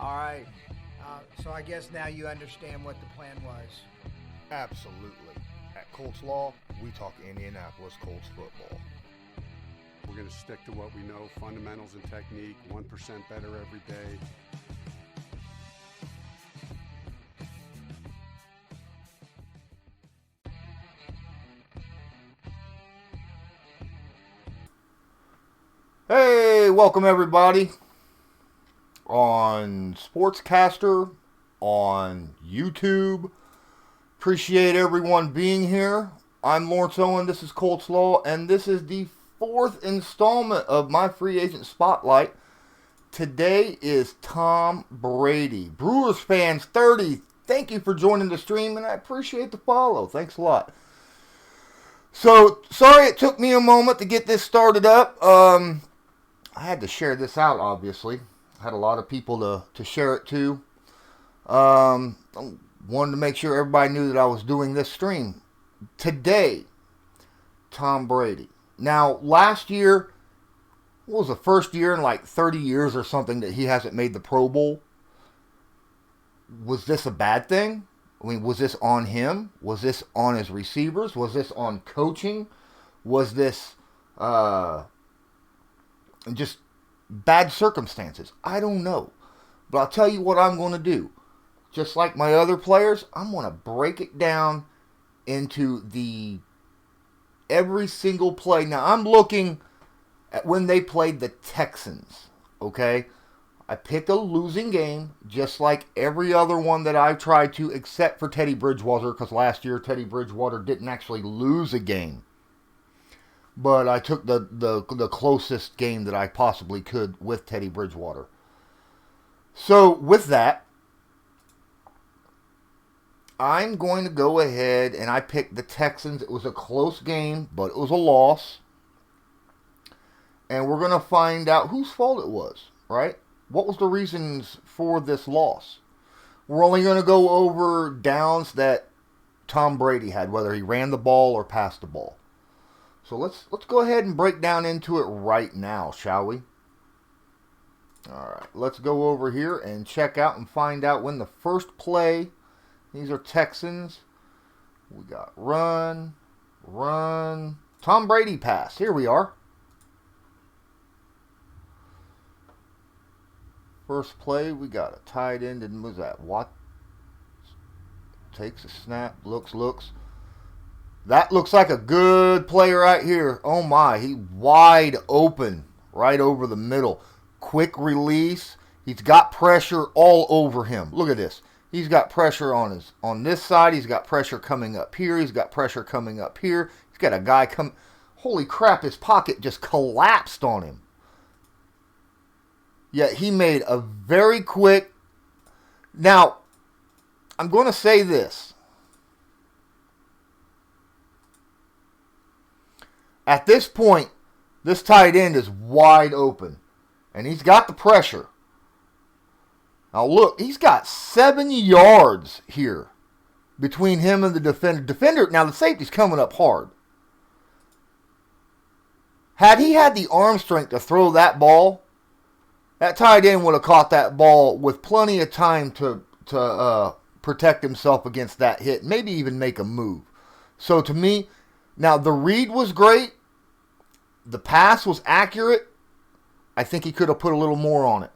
All right. So I guess now you understand what the plan was. Absolutely. At Colts Law, we talk Indianapolis Colts football. We're going to stick to what we know, fundamentals and technique, 1% better every day. Hey, welcome everybody on Sportscaster, on YouTube. Appreciate everyone being here. I'm Lawrence Owen, this is Colts Law, and this is the fourth installment of my free agent spotlight. Today is Tom Brady. Brewers fans 30, thank you for joining the stream, and I appreciate the follow. Thanks a lot. So, sorry it took me a moment to get this started up. I had to share this out, obviously. I had a lot of people to share it to. Wanted to make sure everybody knew that I was doing this stream. Today, Tom Brady. Now, last year, what was the first year in like 30 years or something that he hasn't made the Pro Bowl? Was this a bad thing? I mean, was this on him? Was this on his receivers? Was this on coaching? Was this just bad circumstances? I don't know. But I'll tell you what I'm going to do. Just like my other players, I'm going to break it down into every single play. Now, I'm looking at when they played the Texans, okay? I picked a losing game, just like every other one that I tried to, except for Teddy Bridgewater, because last year Teddy Bridgewater didn't actually lose a game. But I took the closest game that I possibly could with Teddy Bridgewater. So, with that, I'm going to go ahead and I picked the Texans. It was a close game, but it was a loss. And we're going to find out whose fault it was, right? What was the reasons for this loss? We're only going to go over downs that Tom Brady had, whether he ran the ball or passed the ball. So let's go ahead and break down into it right now, shall we? All right, let's go over here and check out and find out when the first play. These are Texans. We got run. Tom Brady pass. Here we are. First play, we got a tight end, and was that Watt? Takes a snap, looks. That looks like a good play right here. Oh my, he wide open right over the middle. Quick release. He's got pressure all over him. Look at this. He's got pressure on this side. He's got pressure coming up here. He's got pressure coming up here. He's got a guy come. Holy crap, his pocket just collapsed on him. Yet he made a very quick. Now, I'm going to say this. At this point, this tight end is wide open. And he's got the pressure. Now look, he's got 7 yards here between him and the defender. Now the safety's coming up hard. Had he had the arm strength to throw that ball, that tight end would have caught that ball with plenty of time to protect himself against that hit. Maybe even make a move. So to me, now the read was great. The pass was accurate. I think he could have put a little more on it.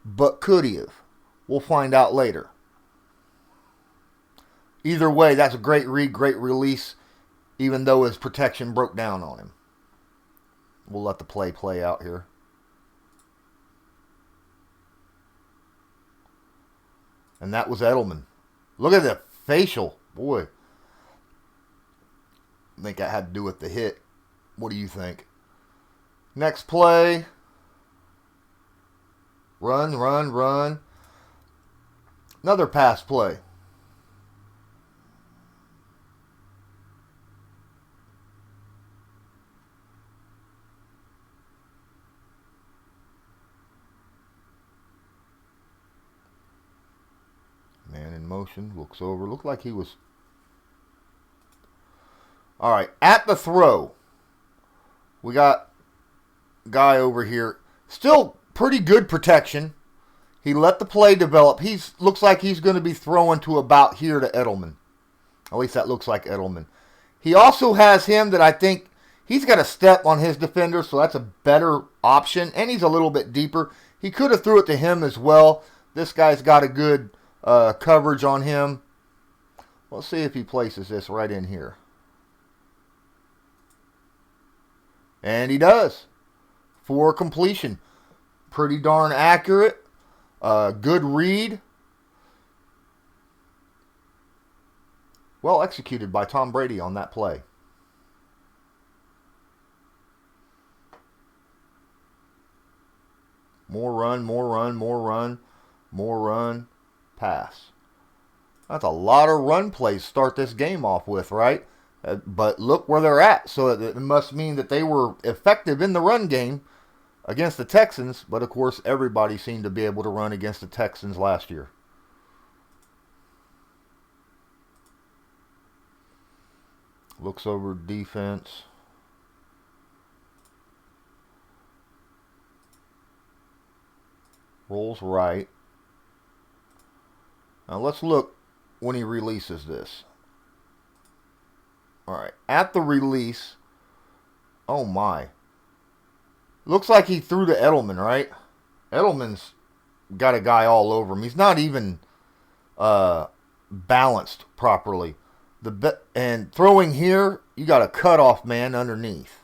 But could he have? We'll find out later. Either way, that's a great read, great release, even though his protection broke down on him. We'll let the play out here. And that was Edelman. Look at the facial. Boy. I think that had to do with the hit. What do you think? Next play. Run. Another pass play. Man in motion, looks over. Looked like he was. All right, at the throw. We got guy over here. Still pretty good protection. He let the play develop. Looks like he's going to be throwing to about here to Edelman. At least that looks like Edelman. He also has him that I think he's got a step on his defender, so that's a better option. And he's a little bit deeper. He could have threw it to him as well. This guy's got a good coverage on him. Let's see if he places this right in here. And he does. For completion. Pretty darn accurate. Good read. Well executed by Tom Brady on that play. More run, more run, more run, more run, pass. That's a lot of run plays to start this game off with, right? But look where they're at. So it must mean that they were effective in the run game against the Texans. But, of course, everybody seemed to be able to run against the Texans last year. Looks over defense. Rolls right. Now let's look when he releases this. All right. At the release. Oh my. Looks like he threw to Edelman, right? Edelman's got a guy all over him. He's not even balanced properly. And throwing here, you got a cutoff man underneath.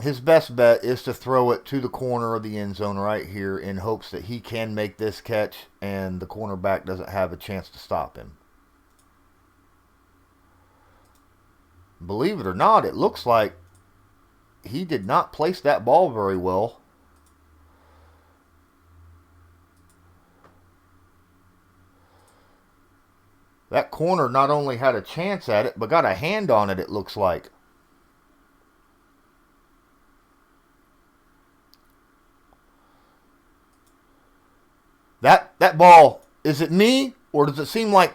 His best bet is to throw it to the corner of the end zone right here in hopes that he can make this catch and the cornerback doesn't have a chance to stop him. Believe it or not, it looks like he did not place that ball very well. That corner not only had a chance at it, but got a hand on it, it looks like. That ball, is it me, or does it seem like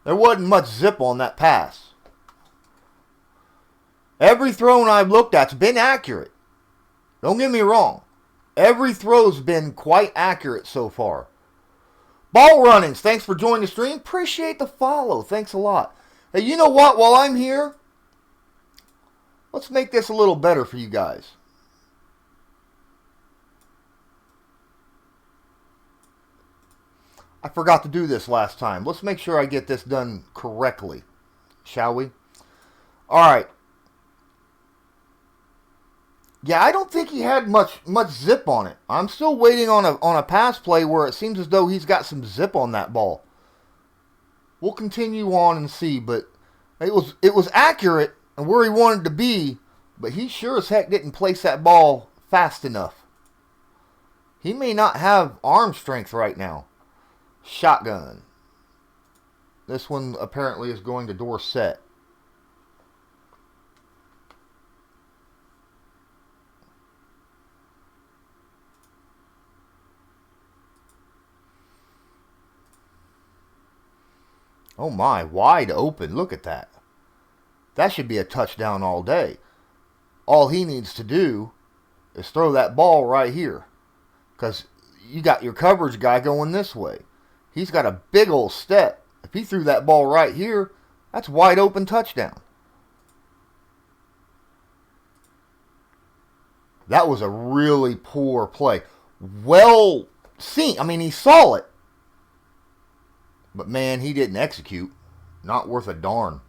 there wasn't much zip on that pass? Every throw I've looked at's been accurate. Don't get me wrong. Every throw's been quite accurate so far. Ball runnings, thanks for joining the stream. Appreciate the follow. Thanks a lot. Hey, you know what? While I'm here, let's make this a little better for you guys. I forgot to do this last time. Let's make sure I get this done correctly, shall we? All right. Yeah, I don't think he had much zip on it. I'm still waiting on a pass play where it seems as though he's got some zip on that ball. We'll continue on and see, but it was accurate and where he wanted to be, but he sure as heck didn't place that ball fast enough. He may not have arm strength right now. Shotgun. This one apparently is going to Dorsett. Oh my, wide open. Look at that. That should be a touchdown all day. All he needs to do is throw that ball right here. Because you got your coverage guy going this way. He's got a big old step. If he threw that ball right here, that's wide open touchdown. That was a really poor play. Well seen. I mean, he saw it. But man, he didn't execute. Not worth a darn.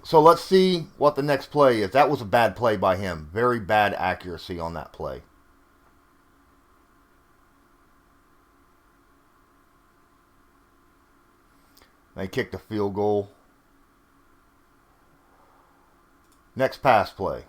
So let's see what the next play is. That was a bad play by him. Very bad accuracy on that play. They kicked a field goal. Next pass play.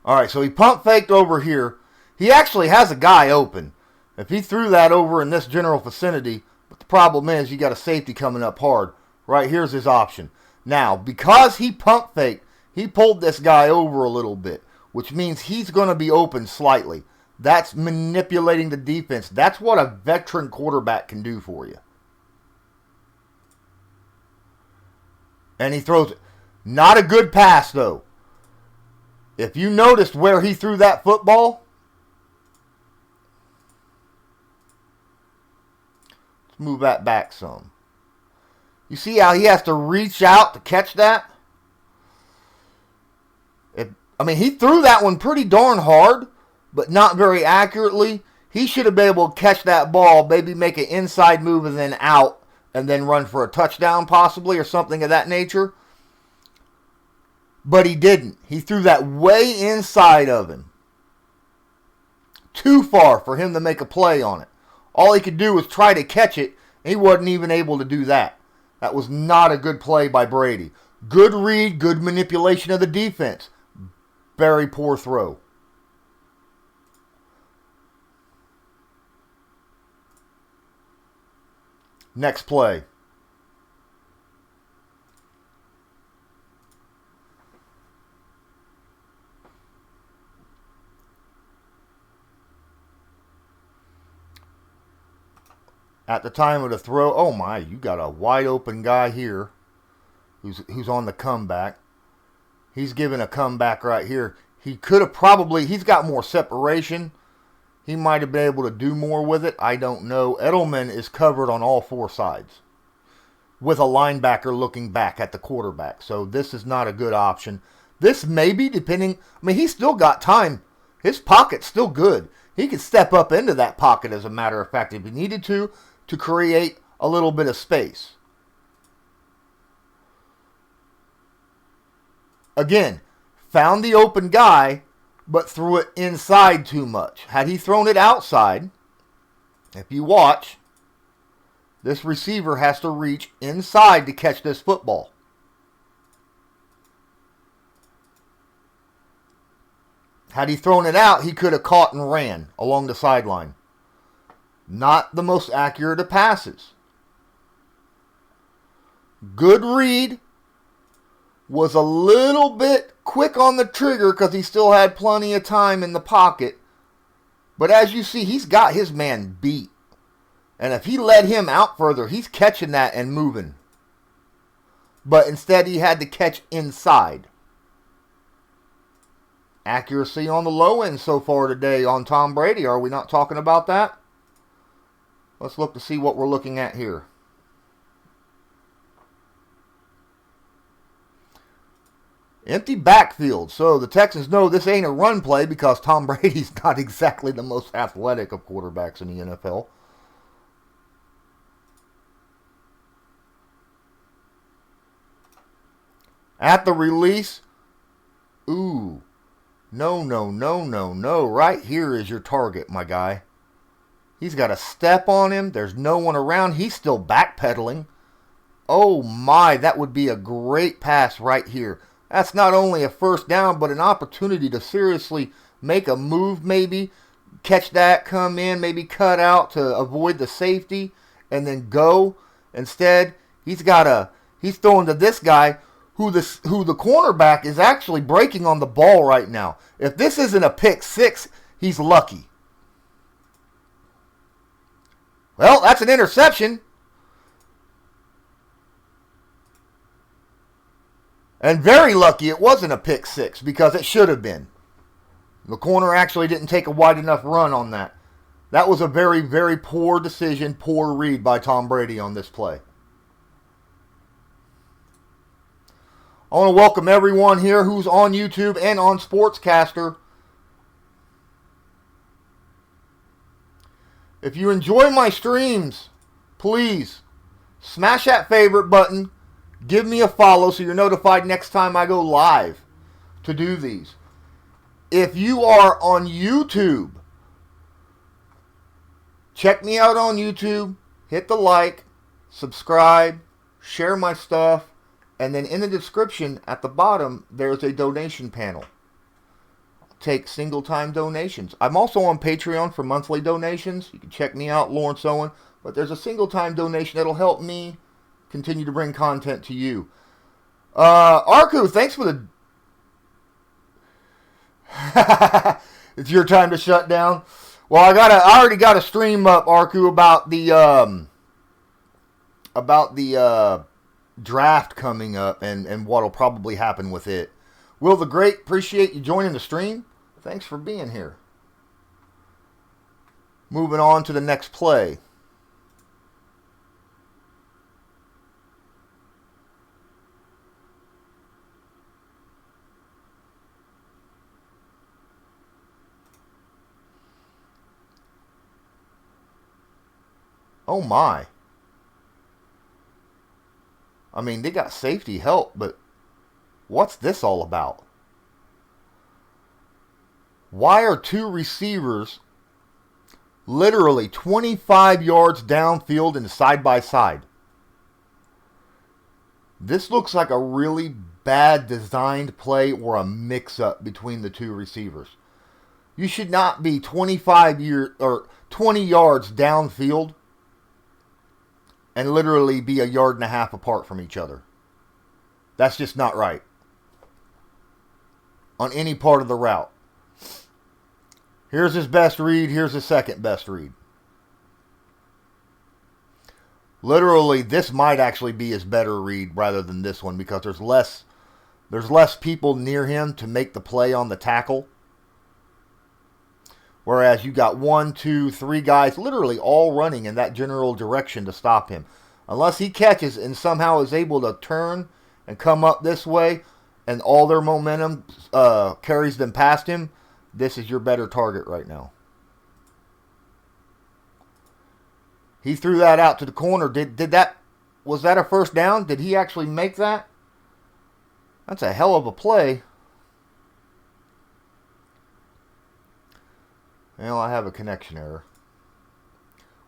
All right, so he pump faked over here. He actually has a guy open. If he threw that over in this general vicinity, but the problem is you got a safety coming up hard. Right here's his option. Now, because he pump faked, he pulled this guy over a little bit. which means he's going to be open slightly. That's manipulating the defense. That's what a veteran quarterback can do for you. And he throws it. Not a good pass, though. If you noticed where he threw that football, let's move that back some. You see how he has to reach out to catch that? He threw that one pretty darn hard, but not very accurately. He should have been able to catch that ball, maybe make an inside move and then out, and then run for a touchdown possibly or something of that nature. But he didn't. He threw that way inside of him. Too far for him to make a play on it. All he could do was try to catch it, and he wasn't even able to do that. That was not a good play by Brady. Good read, good manipulation of the defense. Very poor throw. Next play. At the time of the throw, oh my, you got a wide open guy here who's on the comeback. He's giving a comeback right here. He could have probably, he's got more separation. He might have been able to do more with it. I don't know. Edelman is covered on all four sides with a linebacker looking back at the quarterback. So this is not a good option. This may be depending, he's still got time. His pocket's still good. He could step up into that pocket, as a matter of fact, if he needed to create a little bit of space. Again, found the open guy, but threw it inside too much. Had he thrown it outside, if you watch, this receiver has to reach inside to catch this football. Had he thrown it out, he could have caught and ran along the sideline. Not the most accurate of passes. Good read. Was a little bit quick on the trigger because he still had plenty of time in the pocket. But as you see, he's got his man beat. And if he let him out further, he's catching that and moving. But instead, he had to catch inside. Accuracy on the low end so far today on Tom Brady. Are we not talking about that? Let's look to see what we're looking at here. Empty backfield. So the Texans know this ain't a run play because Tom Brady's not exactly the most athletic of quarterbacks in the NFL. At the release. Ooh. No. Right here is your target, my guy. He's got a step on him. There's no one around. He's still backpedaling. Oh my, that would be a great pass right here. That's not only a first down, but an opportunity to seriously make a move maybe. Catch that, come in, maybe cut out to avoid the safety, and then go. Instead, he's throwing to this guy who the cornerback is actually breaking on the ball right now. If this isn't a pick six, he's lucky. Well, that's an interception. And very lucky it wasn't a pick six because it should have been. The corner actually didn't take a wide enough run on that. That was a very, very poor decision, poor read by Tom Brady on this play. I want to welcome everyone here who's on YouTube and on Sportscaster. If you enjoy my streams, please smash that favorite button. Give me a follow so you're notified next time I go live to do these. If you are on YouTube, check me out on YouTube. Hit the like, subscribe, share my stuff. And then in the description at the bottom, there's a donation panel. Take single-time donations. I'm also on Patreon for monthly donations. You can check me out, Lawrence Owen. But there's a single-time donation that'll help me continue to bring content to you. Arku, thanks for the... It's your time to shut down. Well, I already got a stream up, Arku, about the draft coming up and what'll probably happen with it. Will the Great, appreciate you joining the stream. Thanks for being here. Moving on to the next play. Oh my. I mean, they got safety help, but what's this all about? Why are two receivers literally 25 yards downfield and side by side? This looks like a really bad designed play or a mix-up between the two receivers. You should not be 20 yards downfield and literally be a yard and a half apart from each other. That's just not right on any part of the route. Here's his best read. Here's his second best read. Literally, this might actually be his better read rather than this one because there's less people near him to make the play on the tackle. Whereas you got 1, 2, 3 guys literally all running in that general direction to stop him. Unless he catches and somehow is able to turn and come up this way and all their momentum carries them past him, this is your better target right now. He threw that out to the corner. Was that a first down? Did he actually make that? That's a hell of a play. Well, I have a connection error.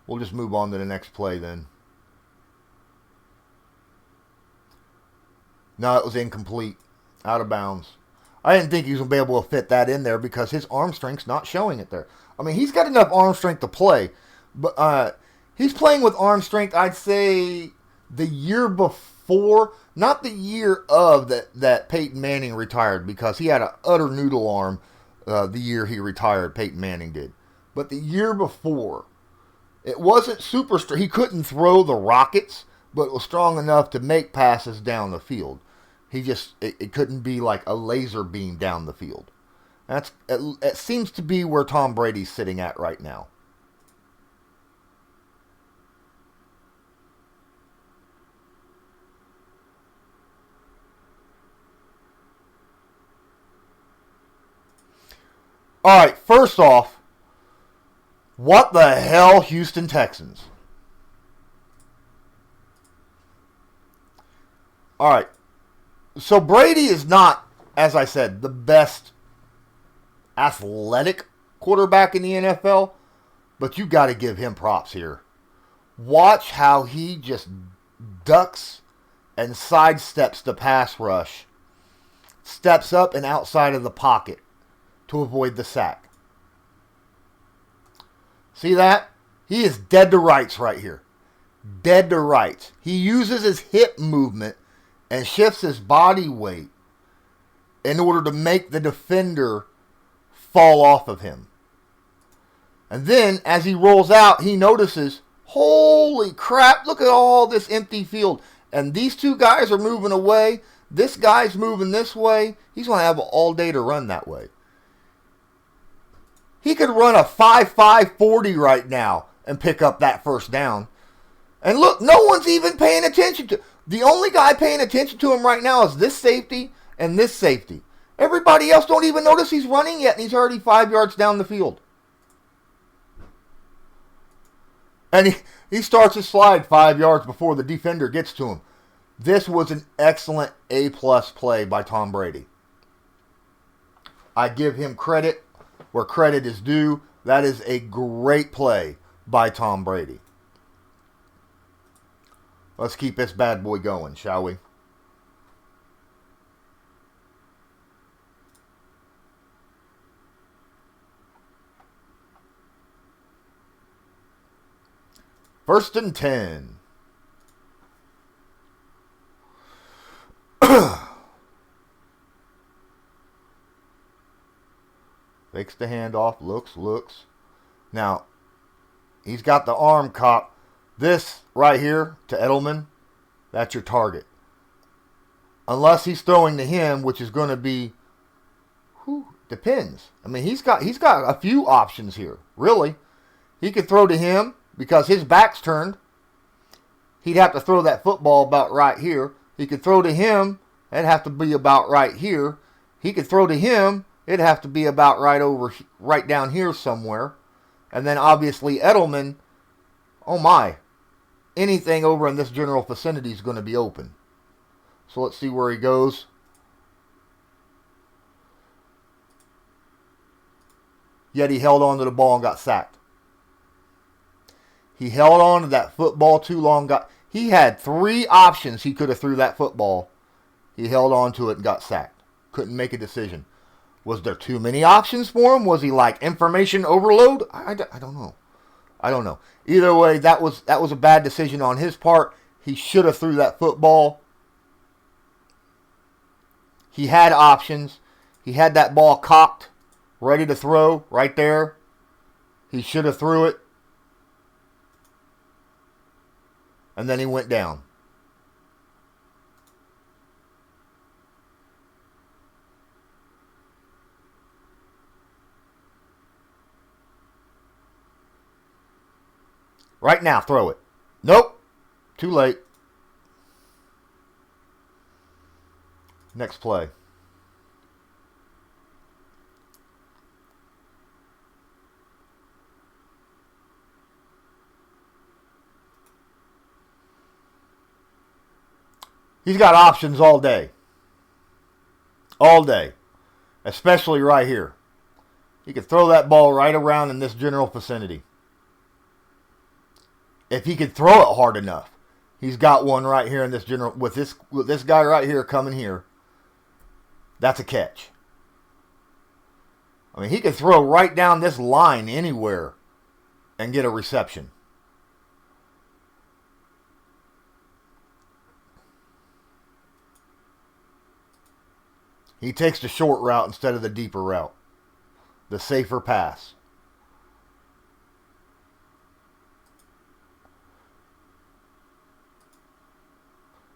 We'll just move on to the next play then. No, it was incomplete. Out of bounds. I didn't think he was going to be able to fit that in there because his arm strength's not showing it there. I mean, he's got enough arm strength to play. But he's playing with arm strength, I'd say, the year before. Not the year of that Peyton Manning retired because he had an utter noodle arm. The year he retired, Peyton Manning did. But the year before, it wasn't super strong. He couldn't throw the rockets, but it was strong enough to make passes down the field. It couldn't be like a laser beam down the field. It seems to be where Tom Brady's sitting at right now. All right, first off, what the hell, Houston Texans? All right, so Brady is not, as I said, the best athletic quarterback in the NFL, but you got to give him props here. Watch how he just ducks and sidesteps the pass rush, steps up and outside of the pocket to avoid the sack. See that? He is dead to rights right here. Dead to rights. He uses his hip movement and shifts his body weight in order to make the defender fall off of him. And then, as he rolls out, he notices, holy crap, look at all this empty field. And these two guys are moving away. This guy's moving this way. He's going to have all day to run that way. He could run a 5.5 40 right now and pick up that first down. And look, no one's even paying attention to. The only guy paying attention to him right now is this safety and this safety. Everybody else don't even notice he's running yet, and he's already 5 yards down the field. And he starts his slide 5 yards before the defender gets to him. This was an excellent A-plus play by Tom Brady. I give him credit where credit is due. That is a great play by Tom Brady. Let's keep this bad boy going, shall we? First and 10. Fakes the handoff. Looks. Now, he's got the arm cocked. This right here to Edelman, that's your target. Unless he's throwing to him, which is going to be, depends. I mean, he's got a few options here. Really, he could throw to him because his back's turned. He'd have to throw that football about right here. He could throw to him. It'd have to be about right here. He could throw to him. It'd have to be about right down here somewhere. And then obviously Edelman, oh my, anything over in this general vicinity is going to be open. So let's see where he goes. Yet he held on to the ball and got sacked. He held on to that football too long. He had 3 options he could have threw that football. He held on to it and got sacked. Couldn't make a decision. Was there too many options for him? Was he like information overload? I don't know. I don't know. Either way, that was a bad decision on his part. He should have threw that football. He had options. He had that ball cocked, ready to throw right there. He should have threw it. And then he went down. Right now, throw it. Nope. Too late. Next play. He's got options all day. All day. Especially right here. He could throw that ball right around in this general vicinity. If he could throw it hard enough. He's got one right here in this general, with this guy right here coming here. That's a catch. I mean, he could throw right down this line anywhere and get a reception. He takes the short route instead of the deeper route. The safer pass.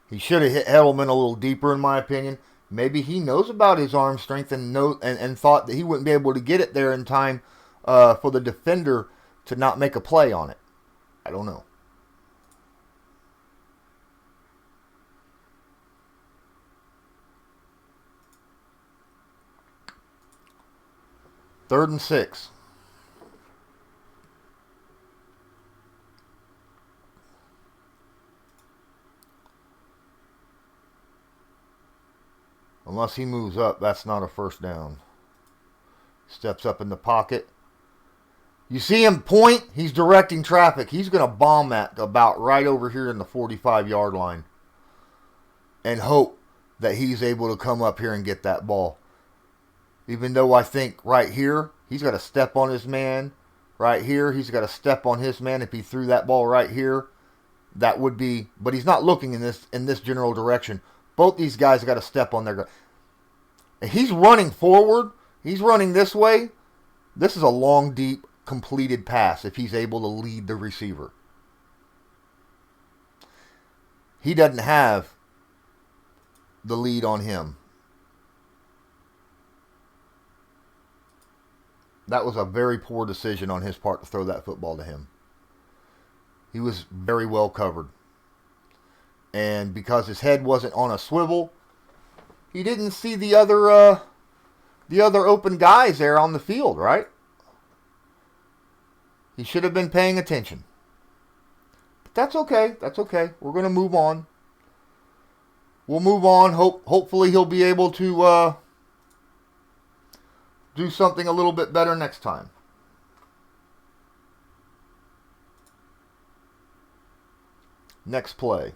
He should have hit Edelman a little deeper, in my opinion. Maybe he knows about his arm strength and thought that he wouldn't be able to get it there in time for the defender to not make a play on it. I don't know. Third and 6. Unless he moves up, that's not a first down. Steps up in the pocket. You see him point, he's directing traffic. He's going to bomb that about right over here in the 45-yard line. And hope that he's able to come up here and get that ball. Even though I think right here, he's got to step on his man. Right here, he's got to step on his man. If he threw that ball right here, that would be... But he's not looking in this general direction. Both these guys got to step on their... He's running forward. He's running this way. This is a long, deep, completed pass if he's able to lead the receiver. He doesn't have the lead on him. That was a very poor decision on his part to throw that football to him. He was very well covered. And because his head wasn't on a swivel, he didn't see the other open guys there on the field, right? He should have been paying attention. But that's okay. That's okay. We're going to move on. We'll move on. Hopefully he'll be able to do something a little bit better next time. Next play.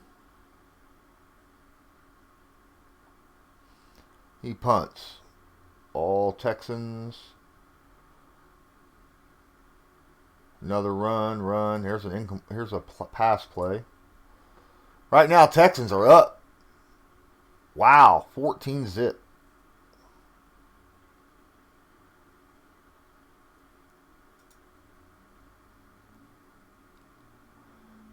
He punts. All Texans. Another run. Here's a pass play. Right now, Texans are up. Wow, 14-zip.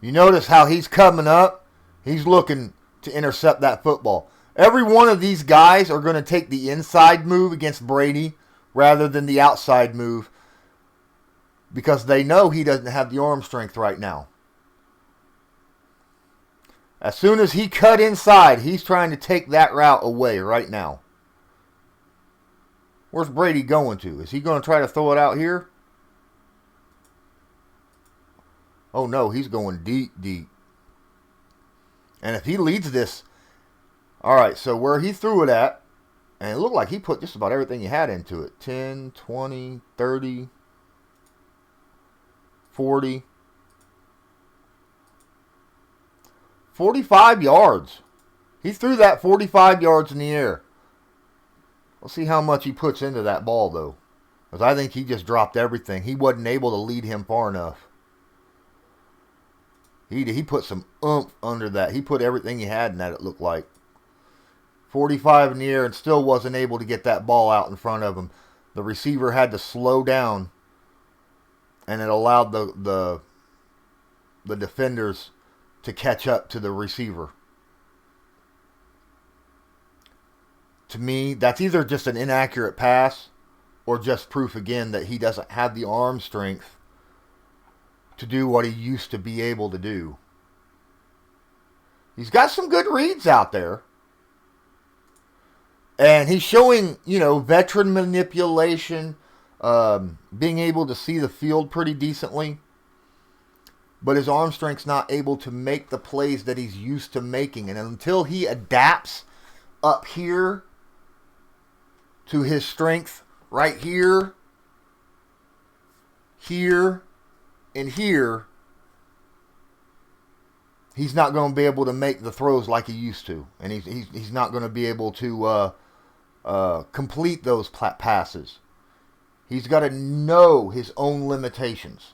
You notice how he's coming up? He's looking to intercept that football. Every one of these guys are going to take the inside move against Brady rather than the outside move because they know he doesn't have the arm strength right now. As soon as he cut inside, he's trying to take that route away right now. Where's Brady going to? Is he going to try to throw it out here? Oh no, he's going deep, deep. And if he leads this, all right, so where he threw it at, and it looked like he put just about everything he had into it. 10, 20, 30, 40. 45 yards. He threw that 45 yards in the air. Let's see how much he puts into that ball, though. Because I think he just dropped everything. He wasn't able to lead him far enough. He put some oomph under that. He put everything he had in that, it looked like. 45 in the air and still wasn't able to get that ball out in front of him. The receiver had to slow down. And it allowed the defenders to catch up to the receiver. To me, that's either just an inaccurate pass or just proof again that he doesn't have the arm strength to do what he used to be able to do. He's got some good reads out there. And he's showing, veteran manipulation, being able to see the field pretty decently. But his arm strength's not able to make the plays that he's used to making. And until he adapts up here to his strength right here, here, and here, he's not going to be able to make the throws like he used to. And he's not going to be able to complete those passes. He's got to know his own limitations.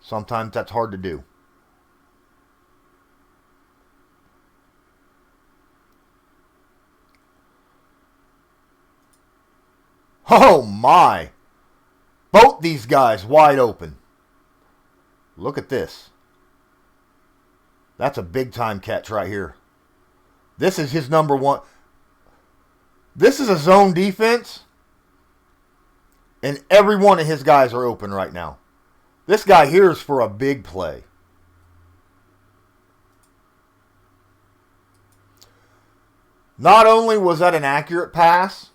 Sometimes that's hard to do. Oh my! Both these guys wide open. Look at this. That's a big time catch right here. This is his number one. This is a zone defense. And every one of his guys are open right now. This guy here is for a big play. Not only was that an accurate pass,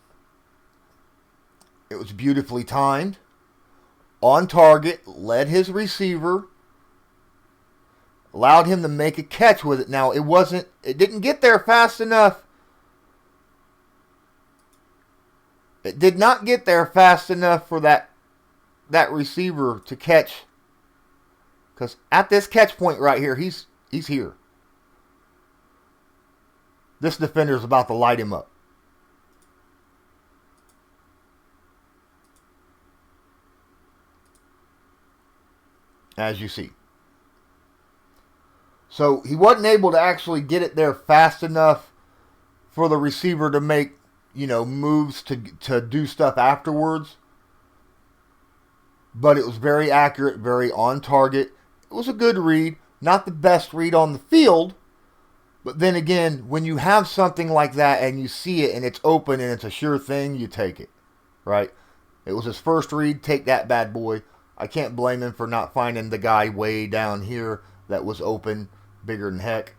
it was beautifully timed, on target, led his receiver, allowed him to make a catch with it. Now, it didn't get there fast enough. It did not get there fast enough for that receiver to catch. Because at this catch point right here, he's here. This defender is about to light him up. As you see. So he wasn't able to actually get it there fast enough for the receiver to make, moves to do stuff afterwards. But it was very accurate, very on target. It was a good read. Not the best read on the field. But then again, when you have something like that and you see it and it's open and it's a sure thing, you take it. Right? It was his first read. Take that bad boy. I can't blame him for not finding the guy way down here that was open, bigger than heck.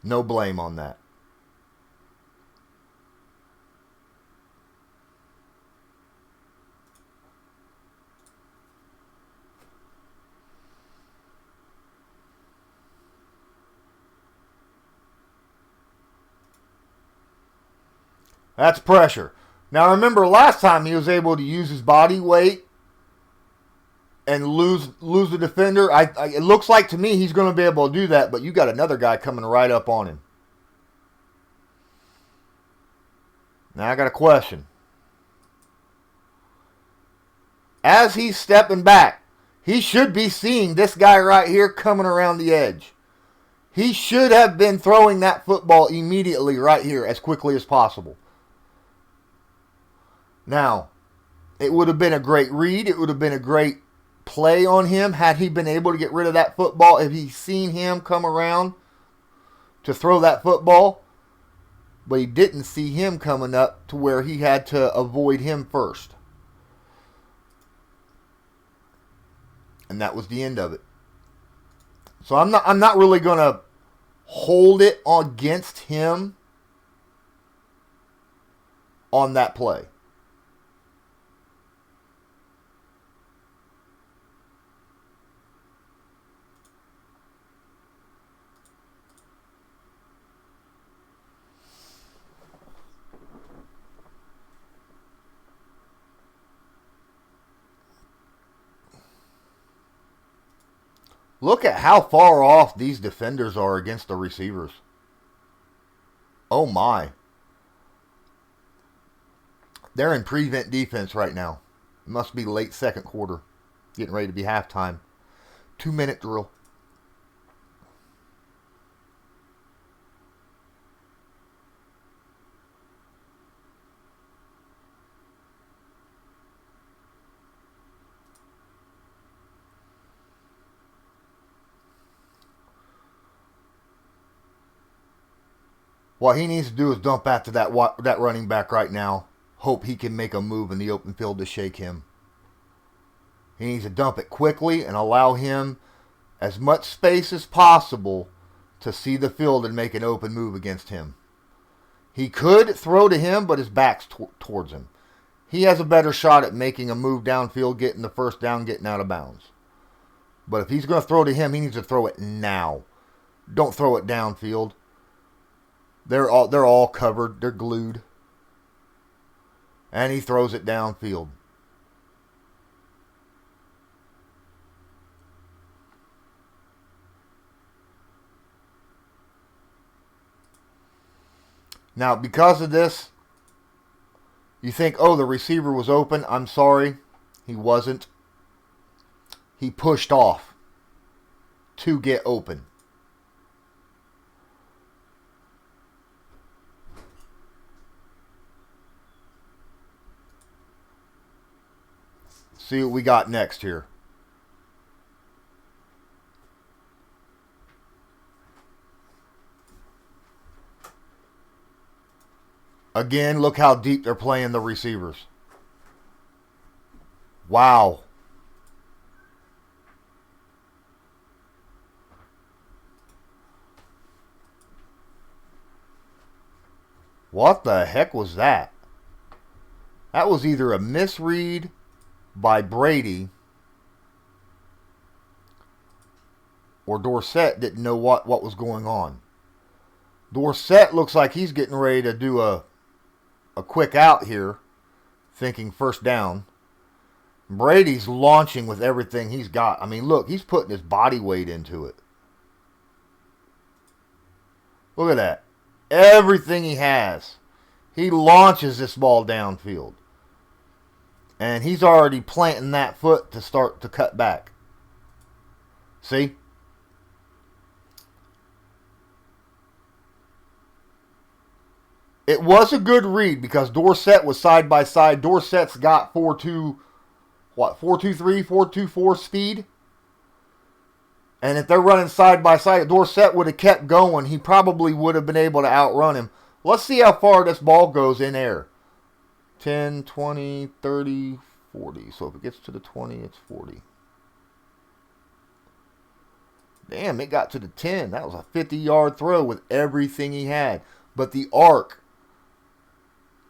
No blame on that. That's pressure. Now remember last time he was able to use his body weight and lose the defender. It looks like to me he's going to be able to do that, but you got another guy coming right up on him. Now I got a question. As he's stepping back, he should be seeing this guy right here coming around the edge. He should have been throwing that football immediately right here as quickly as possible. Now, it would have been a great read. It would have been a great play on him had he been able to get rid of that football. If he seen him come around to throw that football, but he didn't see him coming up to where he had to avoid him first. And that was the end of it. So I'm not really going to hold it against him on that play. Look at how far off these defenders are against the receivers. Oh my. They're in prevent defense right now. It must be late second quarter. Getting ready to be halftime. 2-minute drill. What he needs to do is dump after that running back right now. Hope he can make a move in the open field to shake him. He needs to dump it quickly and allow him as much space as possible to see the field and make an open move against him. He could throw to him, but his back's towards him. He has a better shot at making a move downfield, getting the first down, getting out of bounds. But if he's going to throw to him, he needs to throw it now. Don't throw it downfield. They're all covered. They're glued. And he throws it downfield. Now, because of this, you think, oh, the receiver was open. I'm sorry. He wasn't. He pushed off to get open. See what we got next here. Again, look how deep they're playing the receivers. Wow. What the heck was that? That was either a misread by Brady or Dorsett didn't know what was going on. Dorsett looks like he's getting ready to do a quick out here, thinking first down. Brady's launching with everything he's got. I mean, look, he's putting his body weight into it. Look at that. Everything he has. He launches this ball downfield. And he's already planting that foot to start to cut back. See? It was a good read because Dorsett was side by side. Dorsett's got 4.2, 4.23, 4.24 speed. And if they're running side by side, if Dorsett would have kept going, he probably would have been able to outrun him. Let's see how far this ball goes in air. 10, 20, 30, 40. So if it gets to the 20, it's 40. Damn, it got to the 10. That was a 50-yard throw with everything he had. But the arc,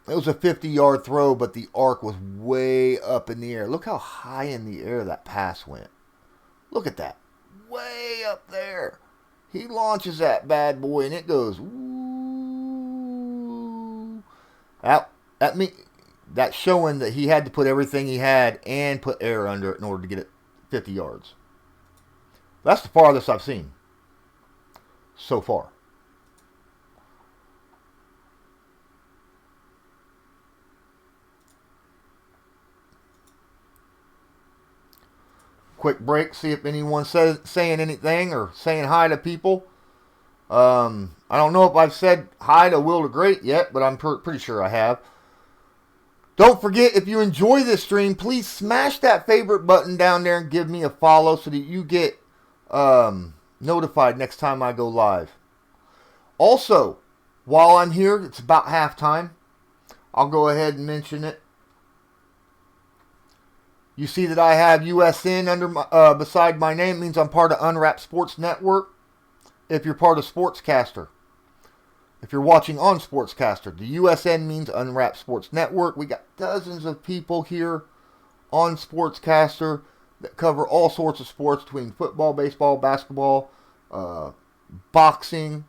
it was a 50-yard throw, but the arc was way up in the air. Look how high in the air that pass went. Look at that. Way up there. He launches that bad boy, and it goes, ooh. That's showing that he had to put everything he had and put air under it in order to get it 50 yards. That's the farthest I've seen so far. Quick break, see if anyone's saying anything or saying hi to people. I don't know if I've said hi to Will the Great yet, but I'm pretty sure I have. Don't forget, if you enjoy this stream, please smash that favorite button down there and give me a follow so that you get notified next time I go live. Also, while I'm here, it's about halftime. I'll go ahead and mention it. You see that I have USN beside my name. It means I'm part of Unwrapped Sports Network. If you're part of Sportscaster. If you're watching on Sportscaster, the USN means Unwrapped Sports Network. We got dozens of people here on Sportscaster that cover all sorts of sports between football, baseball, basketball, boxing,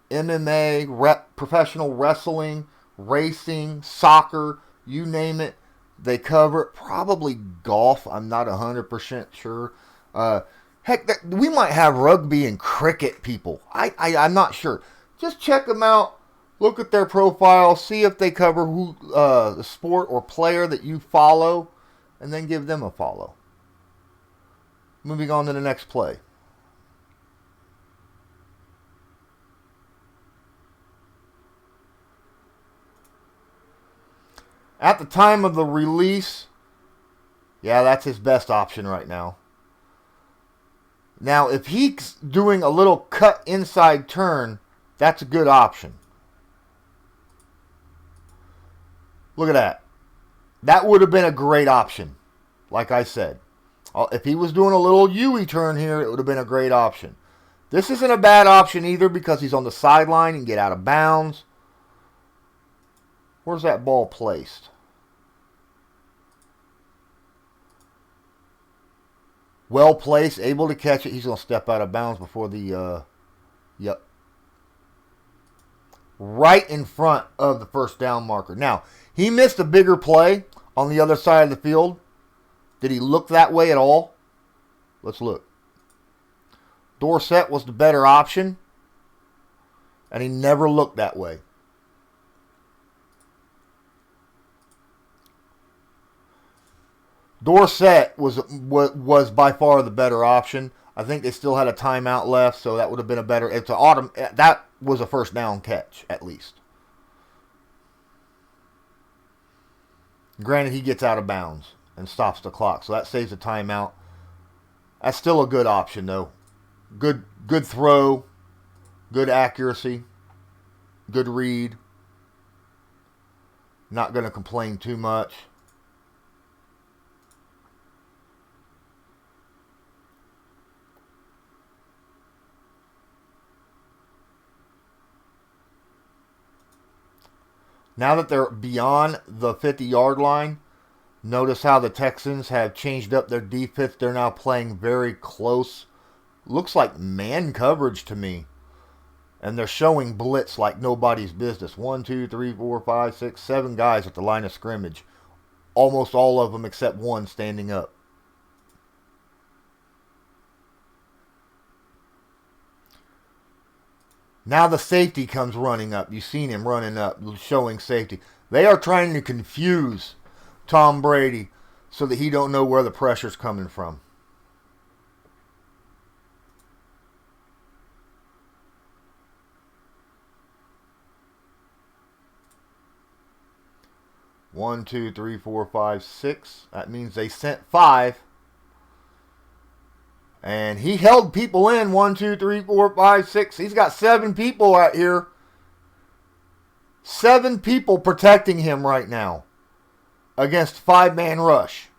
MMA, professional wrestling, racing, soccer, you name it. They cover it. Probably golf. I'm not 100% sure. Heck, we might have rugby and cricket people. I'm not sure. Just check them out, look at their profile, see if they cover who the sport or player that you follow, and then give them a follow. Moving on to the next play. At the time of the release, yeah, that's his best option right now. Now, if he's doing a little cut inside turn, that's a good option. Look at that. That would have been a great option, like I said. If he was doing a little U-E turn here, it would have been a great option. This isn't a bad option either because he's on the sideline and get out of bounds. Where's that ball placed? Well placed, able to catch it. He's going to step out of bounds before the... Yep. Right in front of the first down marker. Now, he missed a bigger play on the other side of the field. Did he look that way at all? Let's look. Dorsett was the better option, and he never looked that way. Dorsett was by far the better option. I think they still had a timeout left, so that would have been a better... That was a first down catch, at least. Granted, he gets out of bounds and stops the clock, so that saves a timeout. That's still a good option, though. Good throw, good accuracy, good read. Not going to complain too much. Now that they're beyond the 50-yard line, notice how the Texans have changed up their defense. They're now playing very close. Looks like man coverage to me. And they're showing blitz like nobody's business. 1, 2, 3, 4, 5, 6, 7 guys at the line of scrimmage. Almost all of them except one standing up. Now the safety comes running up. You've seen him running up, showing safety. They are trying to confuse Tom Brady so that he don't know where the pressure's coming from. One, 2, 3, 4, 5, 6. That means they sent 5. And he held people in. 1, 2, 3, 4, 5, 6. He's got 7 people out here. 7 people protecting him right now against 5-man rush.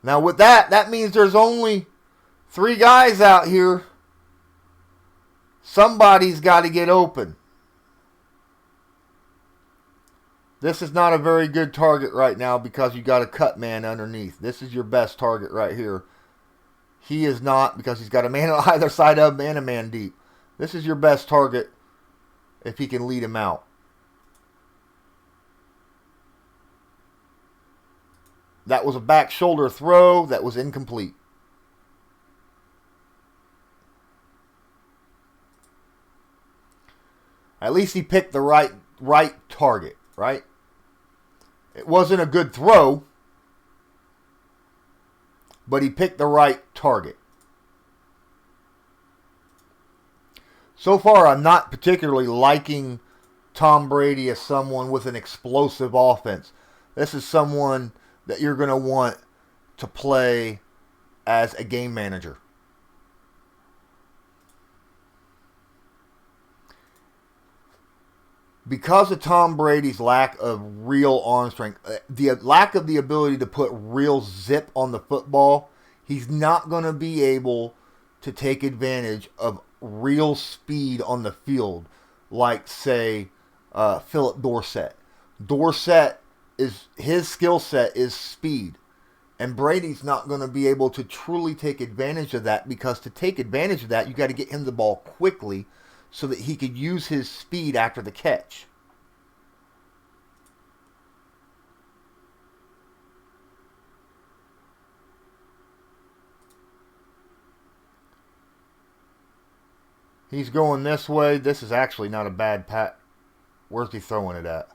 Now with that means there's only 3 guys out here. Somebody's got to get open. This is not a very good target right now because you got a cut man underneath. This is your best target right here. He is not because he's got a man on either side of him and a man deep. This is your best target if he can lead him out. That was a back shoulder throw that was incomplete. At least he picked the right target, right? It wasn't a good throw, but he picked the right target. So far, I'm not particularly liking Tom Brady as someone with an explosive offense. This is someone that you're going to want to play as a game manager. Because of Tom Brady's lack of real arm strength, the lack of the ability to put real zip on the football, he's not going to be able to take advantage of real speed on the field like, say, Philip Dorsett. Dorsett, his skill set is speed. And Brady's not going to be able to truly take advantage of that, because to take advantage of that, you got to get him the ball quickly so that he could use his speed after the catch. He's going this way. This is actually not a bad pat. Where's he throwing it at?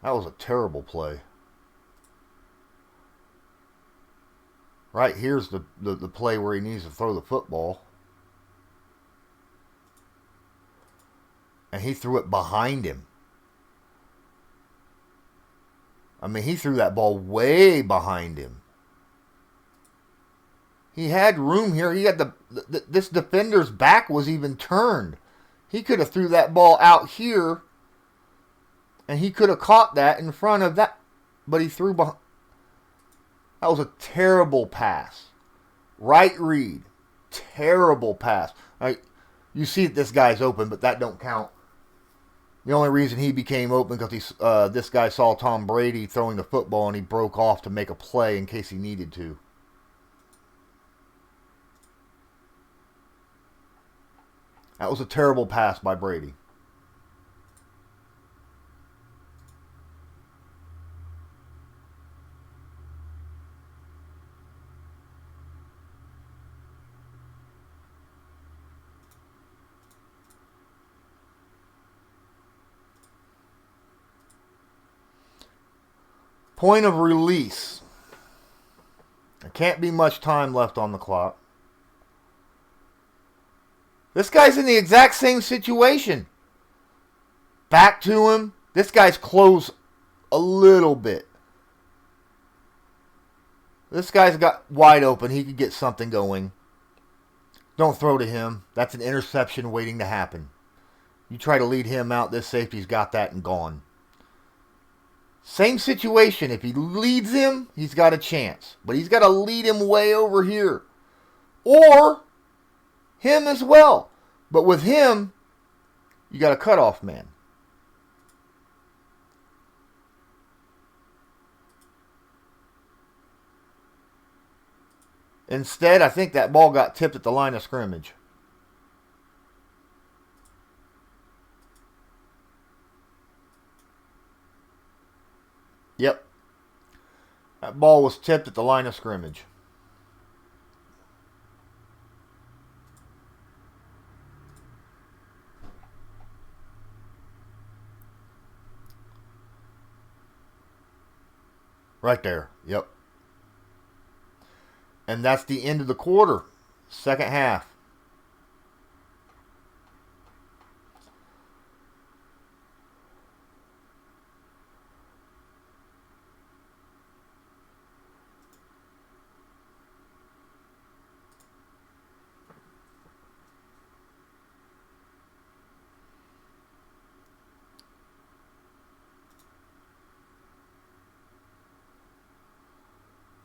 That was a terrible play. Right here's the play where he needs to throw the football. And he threw it behind him. I mean, he threw that ball way behind him. He had room here. He had this defender's back was even turned. He could have threw that ball out here, and he could have caught that in front of that, but he threw behind. That was a terrible pass. Right read. Terrible pass. You see that this guy's open, but that don't count. The only reason he became open because this guy saw Tom Brady throwing the football, and he broke off to make a play in case he needed to. That was a terrible pass by Brady. Point of release. There can't be much time left on the clock. This guy's in the exact same situation. Back to him. This guy's close a little bit. This guy's got wide open. He could get something going. Don't throw to him. That's an interception waiting to happen. You try to lead him out, this safety's got that and gone. Same situation. If he leads him, he's got a chance. But he's got to lead him way over here. Or him as well. But with him, you got a cutoff man. Instead, I think that ball got tipped at the line of scrimmage. Yep. That ball was tipped at the line of scrimmage. Right there. Yep. And that's the end of the quarter. Second half.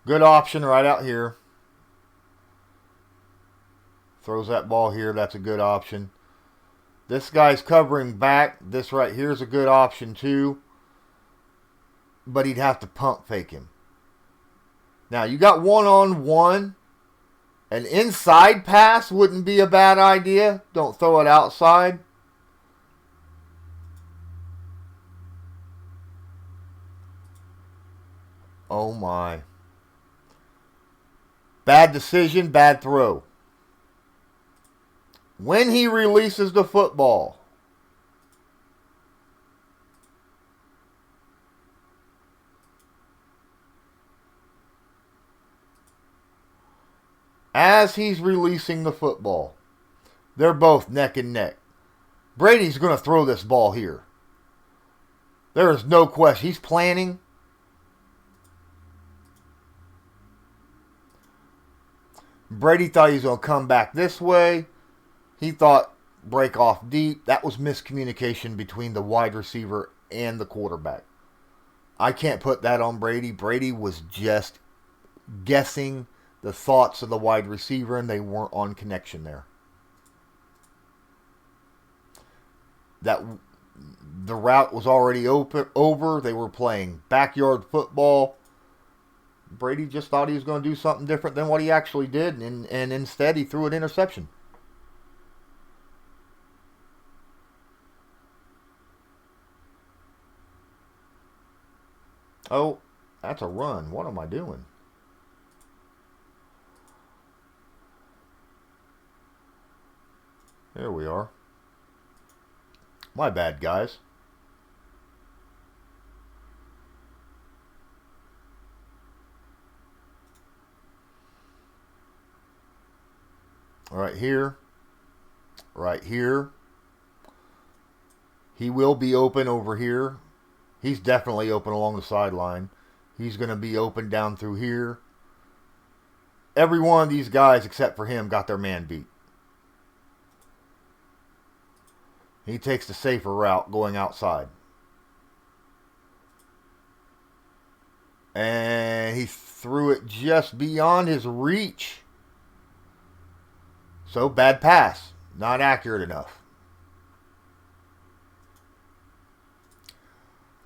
Good option right out here. Throws that ball here. That's a good option. This guy's covering back. This right here is a good option too. But he'd have to pump fake him. Now you got one-on-one. An inside pass wouldn't be a bad idea. Don't throw it outside. Oh my. Bad decision, bad throw. When he releases the football, As he's releasing the football, they're both neck and neck. Brady's going to throw this ball here. There is no question. He's planning. Brady thought he was going to come back this way. He thought break off deep. That was miscommunication between the wide receiver and the quarterback. I can't put that on Brady. Brady was just guessing the thoughts of the wide receiver, and they weren't on connection there. That the route was already over. They were playing backyard football. Brady just thought he was going to do something different than what he actually did, and instead he threw an interception. Oh, that's a run. What am I doing? There we are. My bad, guys. Right here. Right here. He will be open over here. He's definitely open along the sideline. He's going to be open down through here. Every one of these guys, except for him, got their man beat. He takes the safer route going outside. And he threw it just beyond his reach. So, bad pass. Not accurate enough.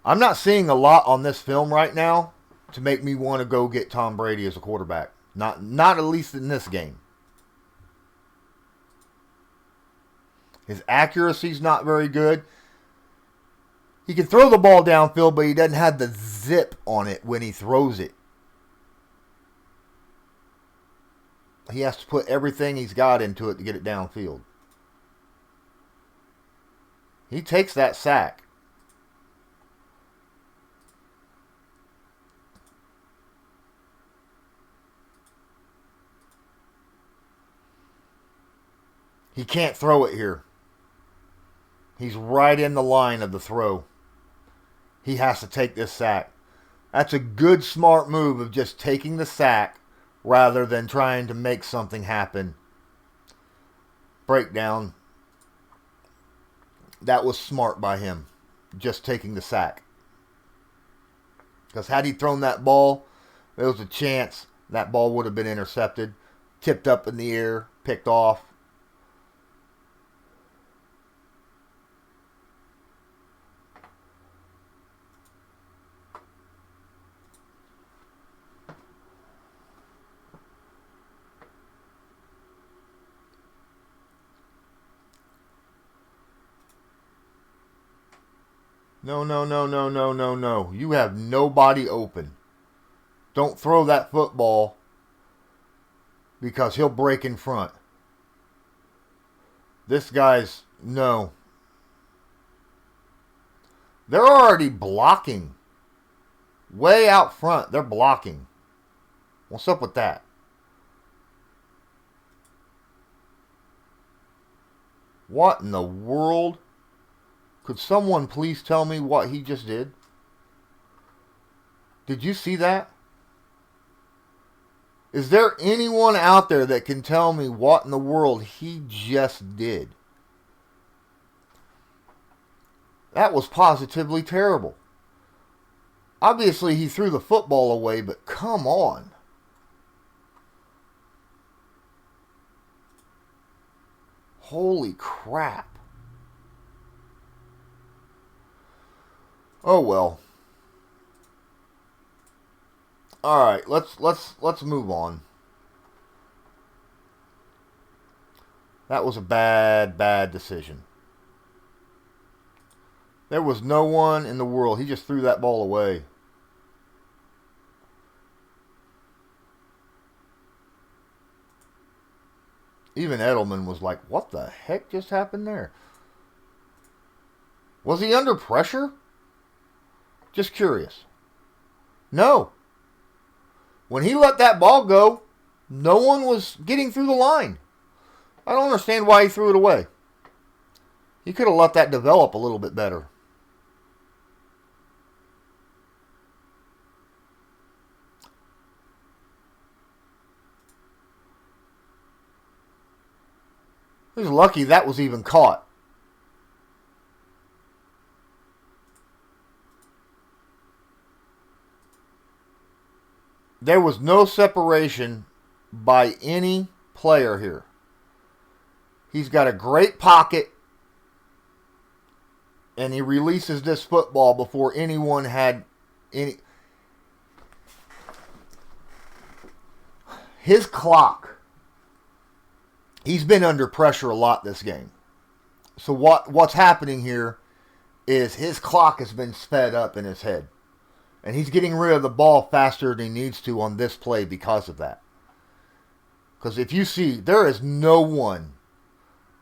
I'm not seeing a lot on this film right now to make me want to go get Tom Brady as a quarterback. Not at least in this game. His accuracy's not very good. He can throw the ball downfield, but he doesn't have the zip on it when he throws it. He has to put everything he's got into it to get it downfield. He takes that sack. He can't throw it here. He's right in the line of the throw. He has to take this sack. That's a good, smart move of just taking the sack rather than trying to make something happen. Breakdown. That was smart by him. Just taking the sack. Because had he thrown that ball, there was a chance that ball would have been intercepted. Tipped up in the air. Picked off. No. You have nobody open. Don't throw that football because he'll break in front. This guy's, no. They're already blocking. Way out front, they're blocking. What's up with that? What in the world? Could someone please tell me what he just did? Did you see that? Is there anyone out there that can tell me what in the world he just did? That was positively terrible. Obviously, he threw the football away, but come on. Holy crap. Oh well. All right, let's move on. That was a bad decision. There was no one in the world. He just threw that ball away. Even Edelman was like, what the heck just happened there? Was he under pressure? Just curious. No. When he let that ball go, No one was getting through the line. I don't understand why he threw it away. He could have let that develop a little bit better. He was lucky that was even caught. There was no separation by any player here. He's got a great pocket, and he releases this football before anyone had any. His clock. He's been under pressure a lot this game. So what's happening here is his clock has been sped up in his head. And he's getting rid of the ball faster than he needs to on this play because of that. Because if you see, there is no one.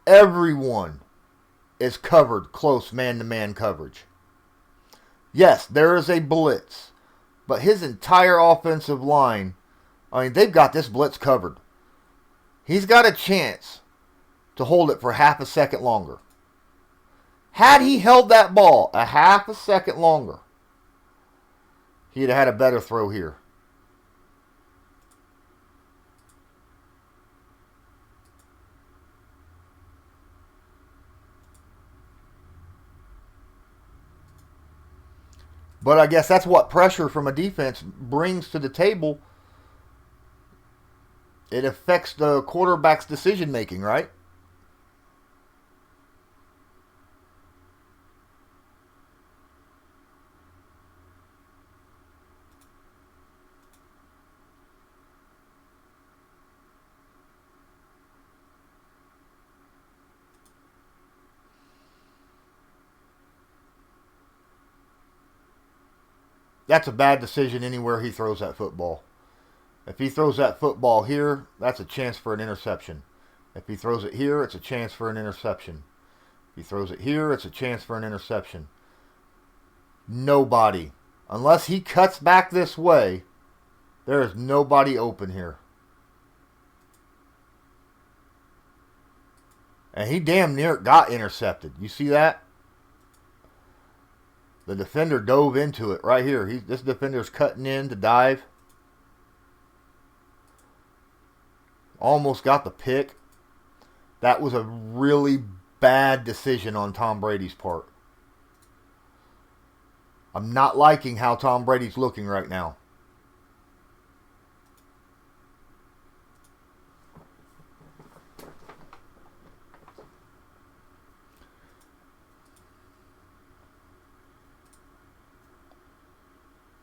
Everyone is covered close man-to-man coverage. Yes, there is a blitz. But his entire offensive line, I mean, they've got this blitz covered. He's got a chance to hold it for half a second longer. Had he held that ball a half a second longer, he'd have had a better throw here. But I guess that's what pressure from a defense brings to the table. It affects the quarterback's decision making, right? That's a bad decision anywhere he throws that football. If he throws that football here, that's a chance for an interception. If he throws it here, it's a chance for an interception. If he throws it here, it's a chance for an interception. Nobody. Unless he cuts back this way, there is nobody open here. And he damn near got intercepted. You see that? The defender dove into it right here. This defender's cutting in to dive. Almost got the pick. That was a really bad decision on Tom Brady's part. I'm not liking how Tom Brady's looking right now.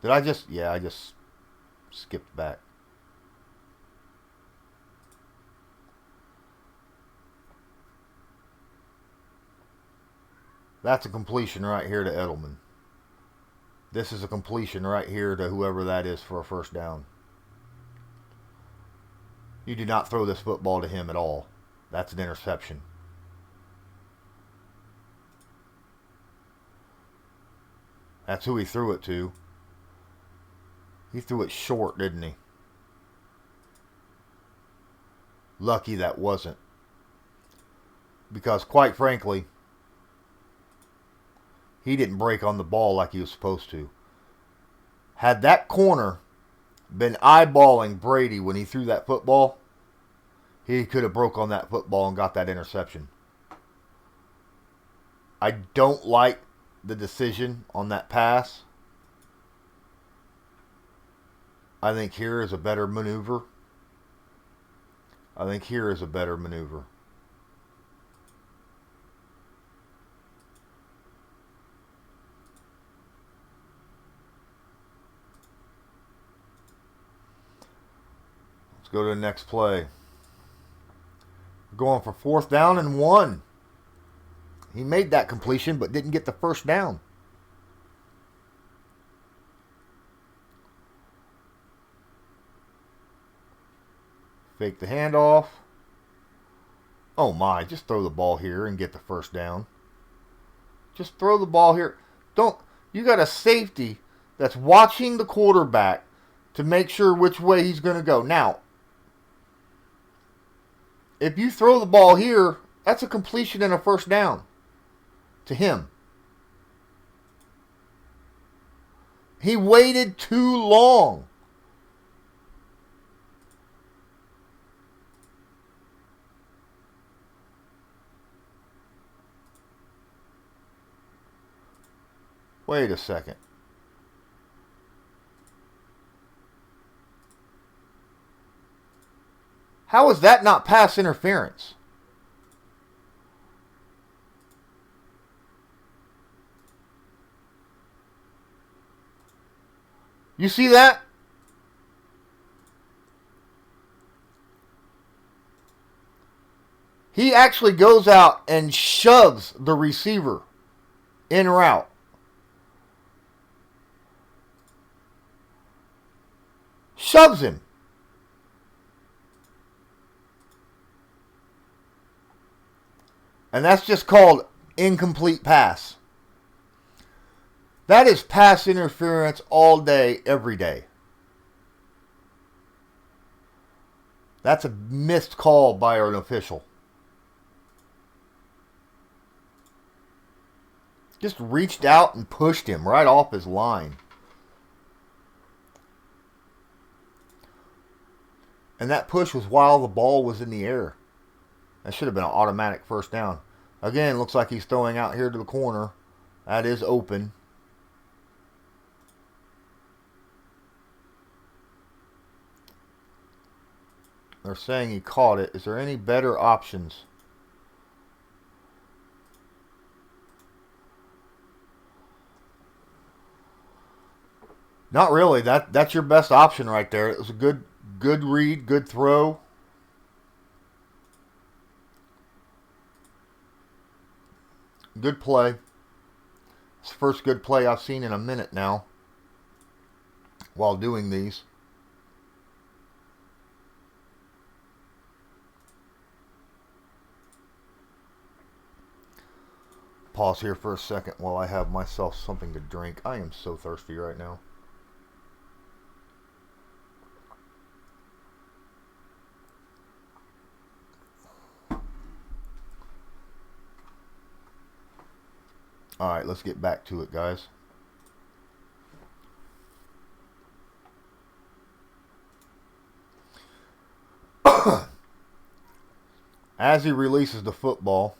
Did I just... Yeah, I just skipped back. That's a completion right here to Edelman. This is a completion right here to whoever that is for a first down. You do not throw this football to him at all. That's an interception. That's who he threw it to. He threw it short, didn't he? Lucky that wasn't. Because quite frankly, he didn't break on the ball like he was supposed to. Had that corner been eyeballing Brady when he threw that football, he could have broke on that football and got that interception. I don't like the decision on that pass. I think here is a better maneuver. Let's go to the next play. Going for 4th down and 1. He made that completion but didn't get the first down. Fake the handoff. Oh my, just throw the ball here and get the first down. Just throw the ball here. You got a safety that's watching the quarterback to make sure which way he's going to go. Now, If you throw the ball here, that's a completion and a first down to him. He waited too long. Wait a second. How is that not pass interference? You see that? He actually goes out and shoves the receiver en route. Shoves him. And that's just called incomplete pass. That is pass interference all day, every day. That's a missed call by an official. Just reached out and pushed him right off his line. And that push was while the ball was in the air. That should have been an automatic first down. Again, looks like he's throwing out here to the corner. That is open. They're saying he caught it. Is there any better options? Not really. That's your best option right there. It was a good read, good throw. Good play. It's the first good play I've seen in a minute now while doing these. Pause here for a second while I have myself something to drink. I am so thirsty right now. Alright, let's get back to it, guys. As he releases the football,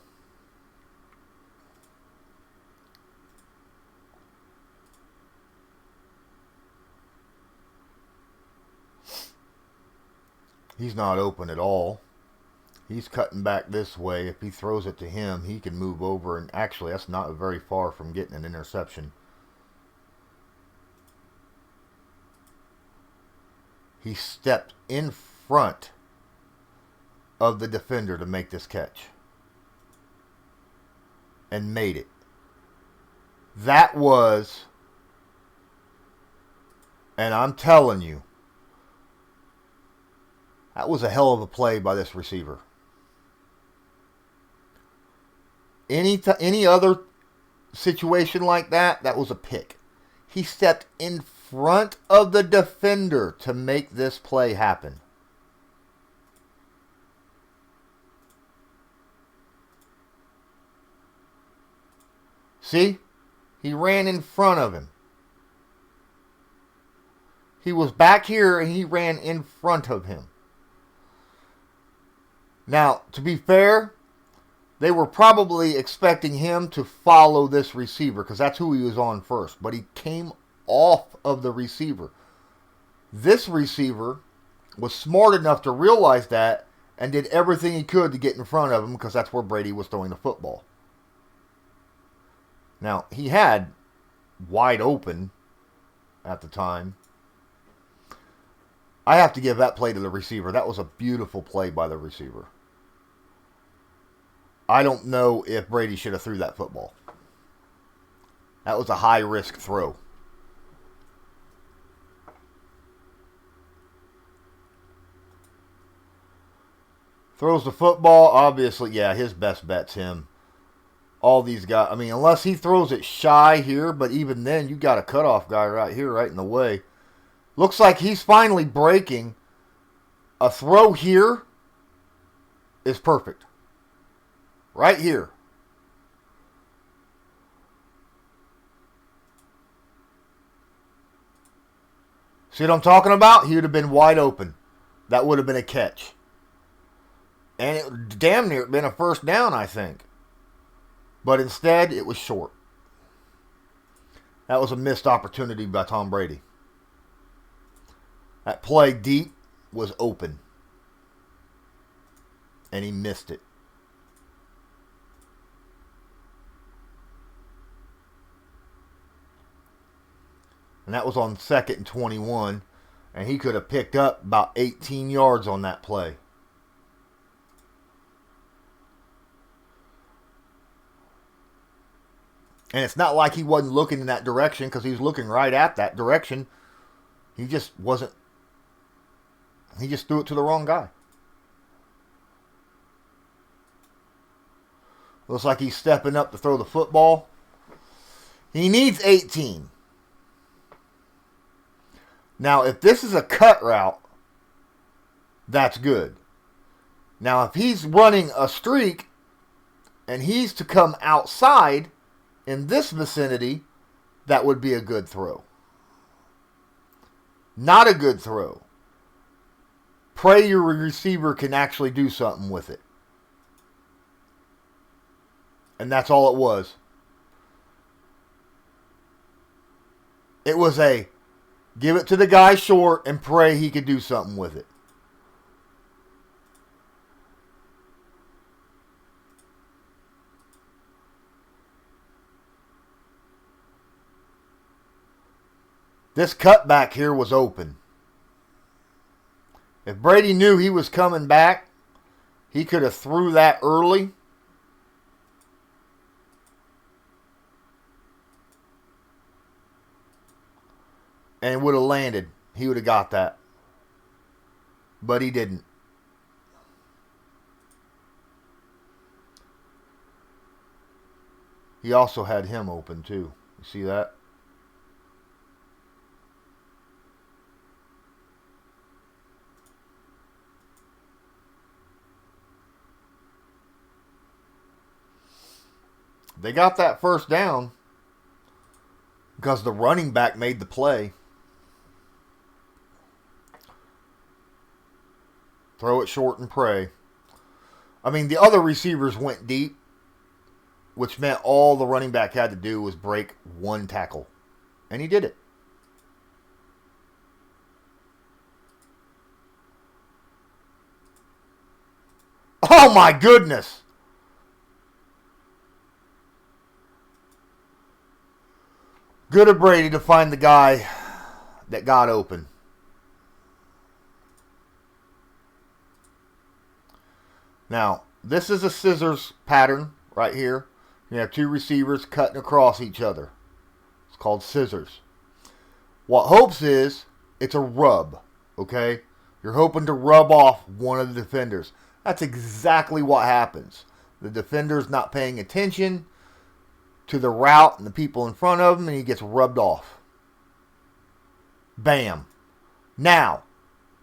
he's not open at all. He's cutting back this way. If he throws it to him, he can move over. And actually, that's not very far from getting an interception. He stepped in front of the defender to make this catch. And made it. That was, and I'm telling you, that was a hell of a play by this receiver. Any other situation like that, that was a pick. He stepped in front of the defender to make this play happen. See? He ran in front of him. He was back here and he ran in front of him. Now, to be fair, they were probably expecting him to follow this receiver because that's who he was on first. But he came off of the receiver. This receiver was smart enough to realize that and did everything he could to get in front of him because that's where Brady was throwing the football. Now, he had wide open at the time. I have to give that play to the receiver. That was a beautiful play by the receiver. I don't know if Brady should have threw that football. That was a high-risk throw. Throws the football. Obviously, yeah, his best bet's him. All these guys, I mean, unless he throws it shy here, but even then, you got a cutoff guy right here, right in the way. Looks like he's finally breaking. A throw here is perfect. Right here. See what I'm talking about? He would have been wide open. That would have been a catch. And it would damn near been a first down, I think. But instead, it was short. That was a missed opportunity by Tom Brady. That play deep was open. And he missed it. And that was on 2nd and 21. And he could have picked up about 18 yards on that play. And it's not like he wasn't looking in that direction, because he was looking right at that direction. He just wasn't. He just threw it to the wrong guy. Looks like he's stepping up to throw the football. He needs 18. Now, if this is a cut route, that's good. Now, if he's running a streak and he's to come outside in this vicinity, that would be a good throw. Not a good throw. Pray your receiver can actually do something with it. And that's all it was. It was a give it to the guy short and pray he could do something with it. This cutback here was open. If Brady knew he was coming back, he could have threw that early. And it would have landed. He would have got that. But he didn't. He also had him open too. You see that? They got that first down because the running back made the play. Throw it short and pray. I mean, the other receivers went deep, which meant all the running back had to do was break one tackle. And he did it. Oh my goodness! Good of Brady to find the guy that got open. Now, this is a scissors pattern right here. You have two receivers cutting across each other. It's called scissors. What hopes is it's a rub, okay? You're hoping to rub off one of the defenders. That's exactly what happens. The defender's not paying attention to the route and the people in front of him, and he gets rubbed off. Bam. Now,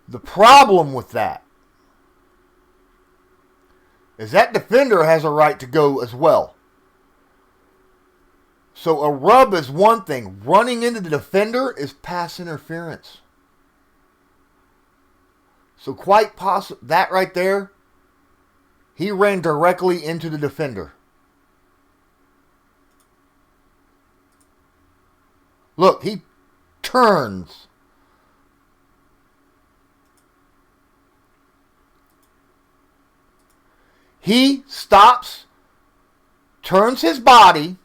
the problem with that is that defender has a right to go as well. So a rub is one thing. Running into the defender is pass interference. So quite possible, that right there, he ran directly into the defender. Look, he turns. He stops, turns his body.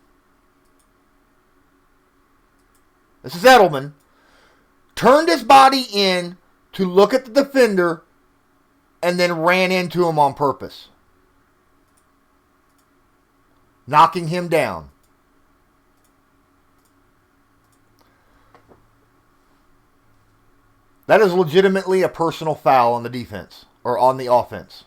This is Edelman. Turned his body in to look at the defender and then ran into him on purpose, knocking him down. That is legitimately a personal foul on the defense or on the offense.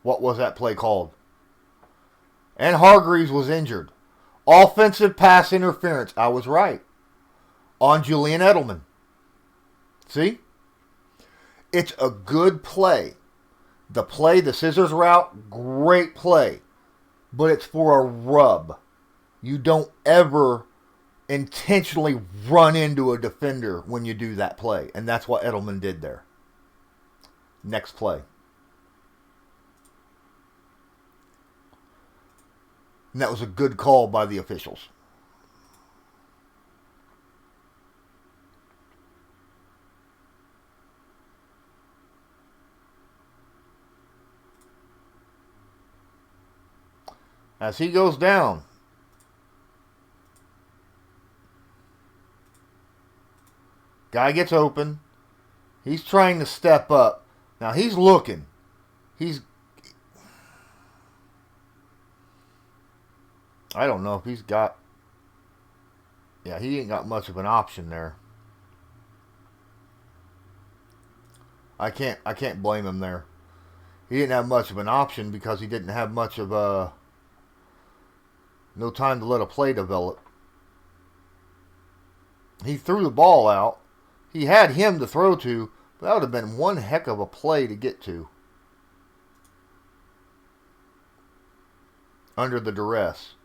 What was that play called? And Hargreaves was injured. Offensive pass interference. I was right. On Julian Edelman. See? It's a good play. The scissors route, great play. But it's for a rub. You don't ever intentionally run into a defender when you do that play. And that's what Edelman did there. Next play. And that was a good call by the officials. As he goes down, guy gets open. He's trying to step up. Now he's looking. I don't know if he's got... Yeah, he ain't got much of an option there. I can't blame him there. He didn't have much of an option because he didn't have much of a... No time to let a play develop. He threw the ball out. He had him to throw to, but that would have been one heck of a play to get to. Under the duress.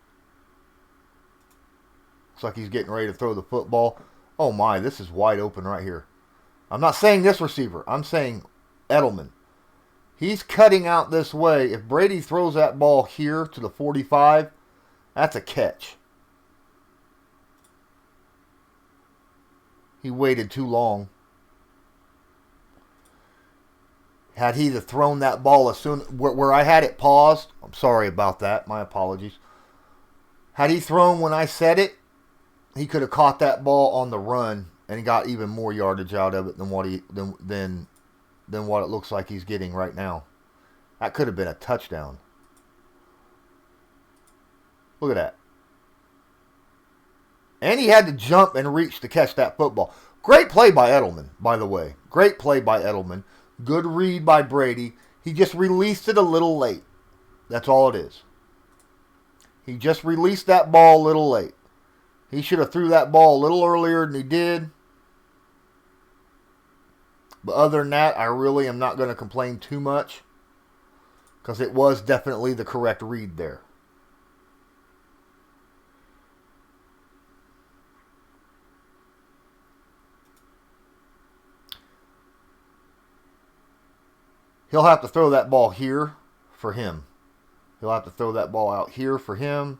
Looks like he's getting ready to throw the football. Oh my, this is wide open right here. I'm not saying this receiver. I'm saying Edelman. He's cutting out this way. If Brady throws that ball here to the 45, that's a catch. He waited too long. Had he thrown that ball as soon where I had it paused, I'm sorry about that. My apologies. Had he thrown when I said it, he could have caught that ball on the run and got even more yardage out of it than what it looks like he's getting right now. That could have been a touchdown. Look at that. And he had to jump and reach to catch that football. Great play by Edelman, by the way. Great play by Edelman. Good read by Brady. He just released it a little late. That's all it is. He just released that ball a little late. He should have threw that ball a little earlier than he did. But other than that, I really am not going to complain too much. Because it was definitely the correct read there. He'll have to throw that ball here for him. He'll have to throw that ball out here for him.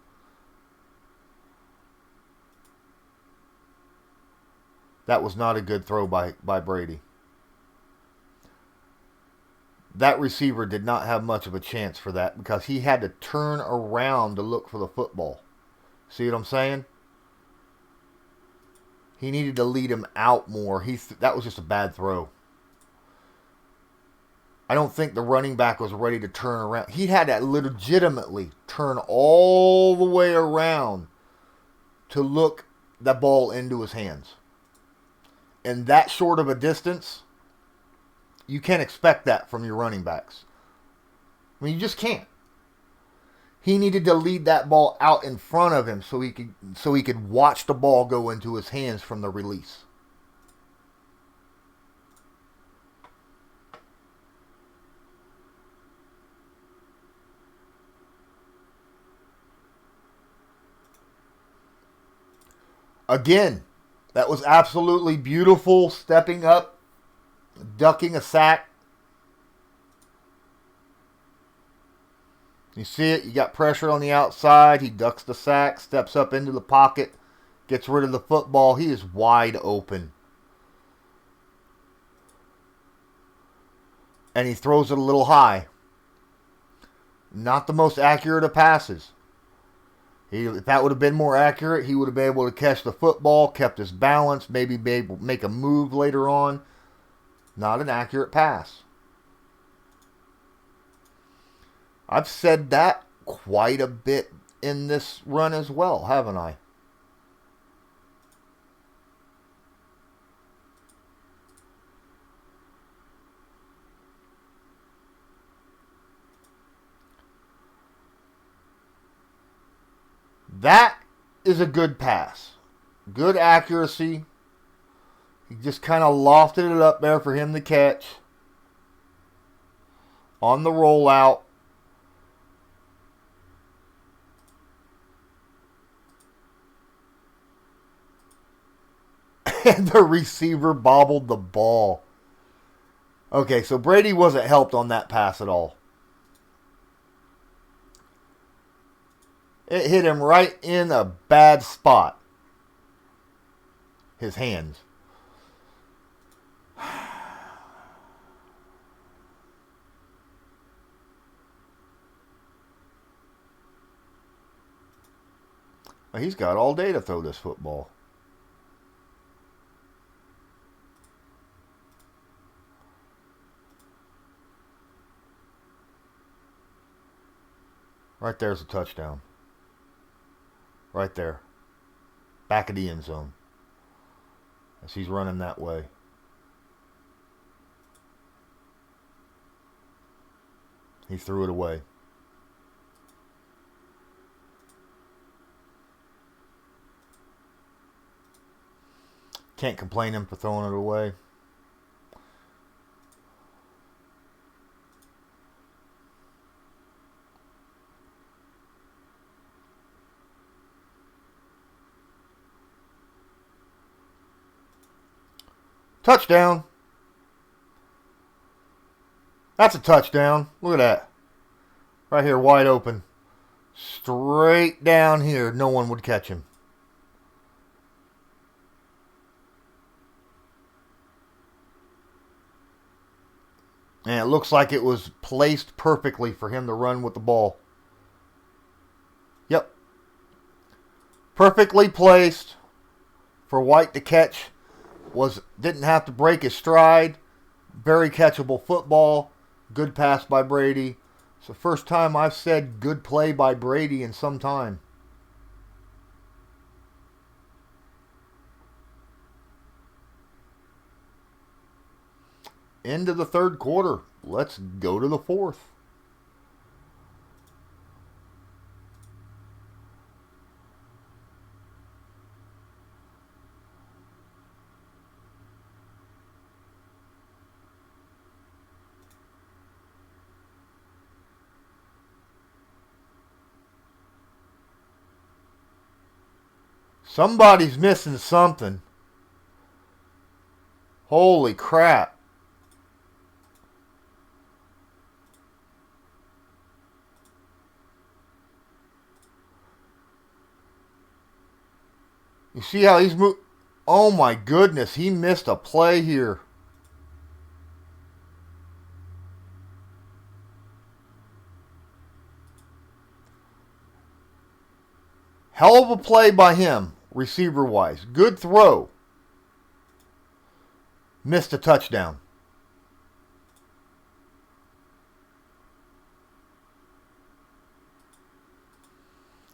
That was not a good throw by Brady. That receiver did not have much of a chance for that because he had to turn around to look for the football. See what I'm saying? He needed to lead him out more. That was just a bad throw. I don't think the running back was ready to turn around. He had to legitimately turn all the way around to look the ball into his hands. And that short of a distance, you can't expect that from your running backs. I mean, you just can't. He needed to lead that ball out in front of him so he could watch the ball go into his hands from the release. Again, that was absolutely beautiful, stepping up, ducking a sack. You see it, you got pressure on the outside, he ducks the sack, steps up into the pocket, gets rid of the football. He is wide open. And he throws it a little high. Not the most accurate of passes. If that would have been more accurate, he would have been able to catch the football, kept his balance, maybe be able to make a move later on. Not an accurate pass. I've said that quite a bit in this run as well, haven't I? That is a good pass. Good accuracy. He just kind of lofted it up there for him to catch. On the rollout. And the receiver bobbled the ball. Okay, so Brady wasn't helped on that pass at all. It hit him right in a bad spot. His hands. Well, he's got all day to throw this football. Right there's a touchdown. Right there. Back of the end zone. As he's running that way. He threw it away. Can't complain him for throwing it away. Touchdown. That's a touchdown. Look at that. Right here, wide open. Straight down here. No one would catch him. And it looks like it was placed perfectly for him to run with the ball. Yep. Perfectly placed for White to catch. Didn't have to break his stride. Very catchable football. Good pass by Brady. It's the first time I've said good play by Brady in some time. End of the third quarter. Let's go to the fourth. Somebody's missing something. Holy crap. You see how he's moved? Oh my goodness, he missed a play here. Hell of a play by him, receiver-wise. Good throw. Missed a touchdown.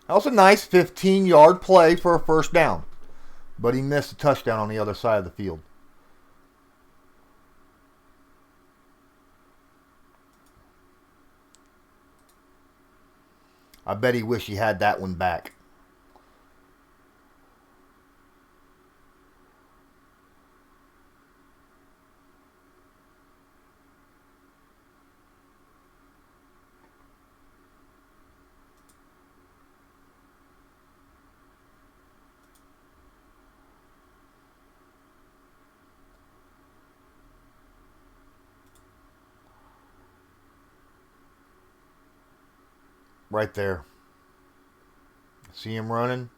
That was a nice 15-yard play for a first down. But he missed a touchdown on the other side of the field. I bet he wished he had that one back. Right there. See him running?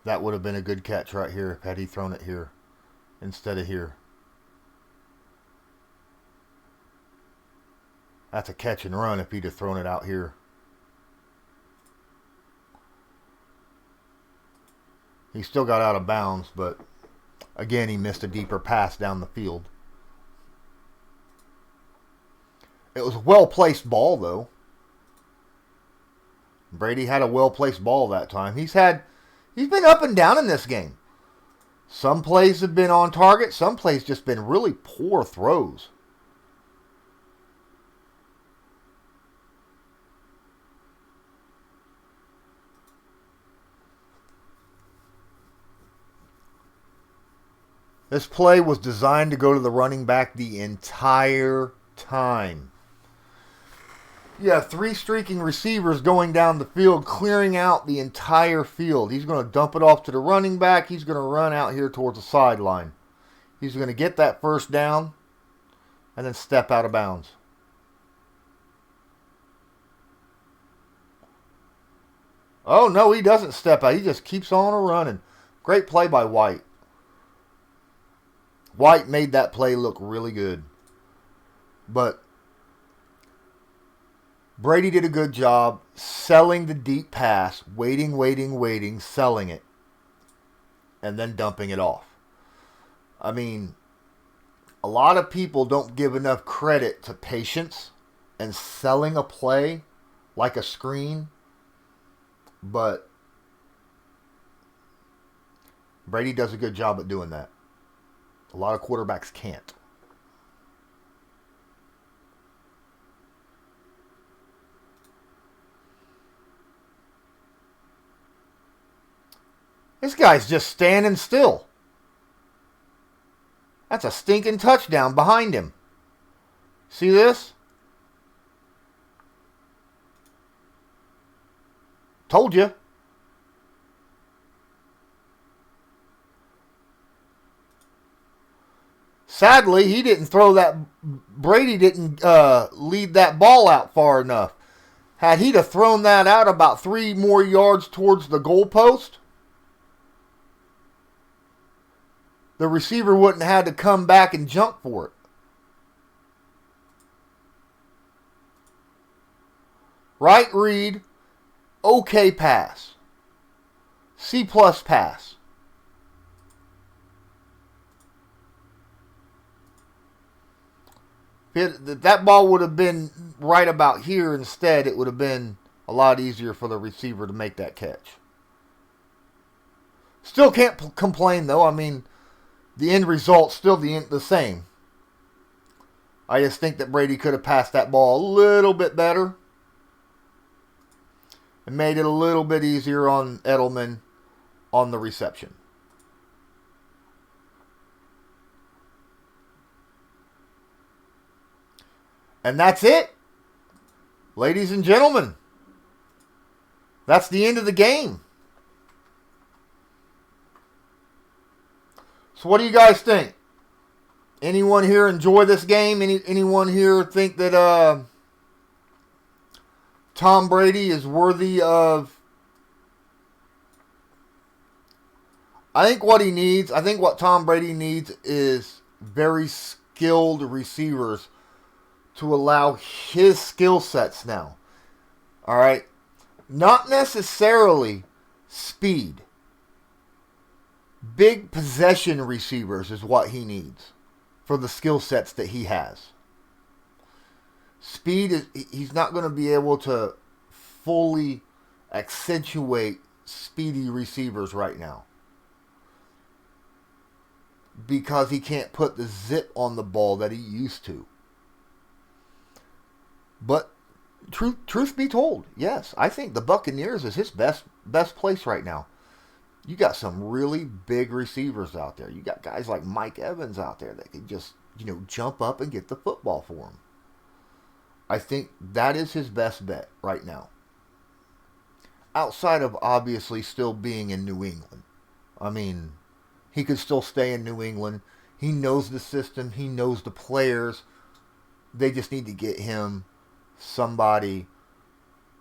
That would have been a good catch right here had he thrown it here instead of here. That's a catch and run if he'd have thrown it out here. He still got out of bounds, but again, he missed a deeper pass down the field. It was a well-placed ball, though. Brady had a well-placed ball that time. He's been up and down in this game. Some plays have been on target. Some plays just been really poor throws. This play was designed to go to the running back the entire time. You have 3 streaking receivers going down the field, clearing out the entire field. He's going to dump it off to the running back. He's going to run out here towards the sideline. He's going to get that first down and then step out of bounds. Oh, no, he doesn't step out. He just keeps on running. Great play by White. White made that play look really good. But Brady did a good job selling the deep pass, waiting, selling it, and then dumping it off. I mean, a lot of people don't give enough credit to patience and selling a play like a screen, but Brady does a good job at doing that. A lot of quarterbacks can't. This guy's just standing still. That's a stinking touchdown behind him. See this? Told you. Sadly, he didn't throw that. Brady didn't lead that ball out far enough. Had he have thrown that out about 3 more yards towards the goalpost, the receiver wouldn't have had to come back and jump for it. Right read, okay pass. C+ pass. If that ball would have been right about here instead, it would have been a lot easier for the receiver to make that catch. Still can't complain though. I mean, the end result's still the same. I just think that Brady could have passed that ball a little bit better and made it a little bit easier on Edelman on the reception. And that's it. Ladies and gentlemen, that's the end of the game. So what do you guys think? Anyone here enjoy this game? Anyone here think that Tom Brady is worthy of... I think what Tom Brady needs is very skilled receivers to allow his skill sets now. All right? Not necessarily speed. Big possession receivers is what he needs for the skill sets that he has. Speed, he's not going to be able to fully accentuate speedy receivers right now, because he can't put the zip on the ball that he used to. But truth be told, yes, I think the Buccaneers is his best place right now. You got some really big receivers out there. You got guys like Mike Evans out there that can just, jump up and get the football for him. I think that is his best bet right now. Outside of obviously still being in New England. I mean, he could still stay in New England. He knows the system. He knows the players. They just need to get him somebody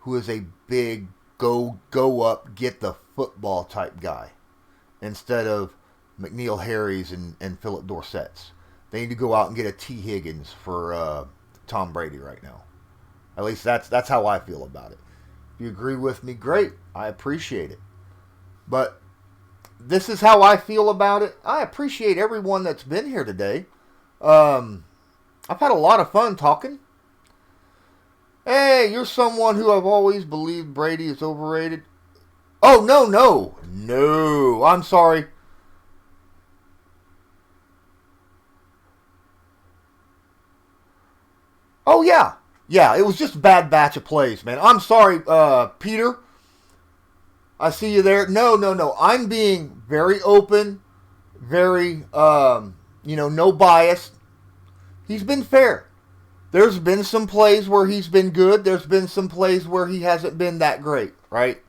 who is a big go up, get the football type guy, instead of McNeil Harry's and Philip Dorsett's. They need to go out and get a T. Higgins for Tom Brady right now. At least that's how I feel about it. If you agree with me, great. I appreciate it. But this is how I feel about it. I appreciate everyone that's been here today. I've had a lot of fun talking. Hey, you're someone who I've always believed Brady is overrated. Oh, no, I'm sorry. Oh, yeah, it was just a bad batch of plays, man. I'm sorry, Peter. I see you there. No, I'm being very open, very, no bias. He's been fair. There's been some plays where he's been good. There's been some plays where he hasn't been that great, right?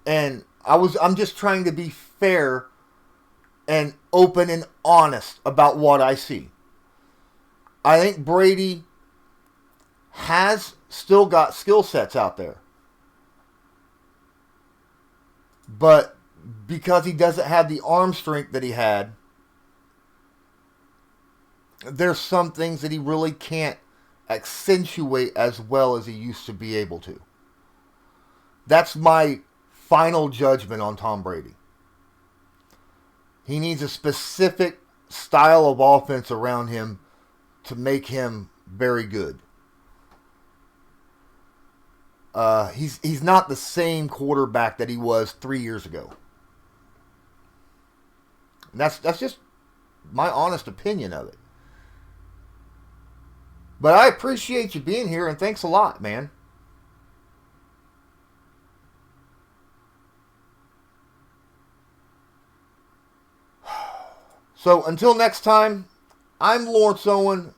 And I'm just trying to be fair and open and honest about what I see. I think Brady has still got skill sets out there. But because he doesn't have the arm strength that he had, there's some things that he really can't accentuate as well as he used to be able to. That's my final judgment on Tom Brady. He needs a specific style of offense around him to make him very good. He's not the same quarterback that he was 3 years ago. And that's just my honest opinion of it. But I appreciate you being here, and thanks a lot, man. So until next time, I'm Lawrence Owen.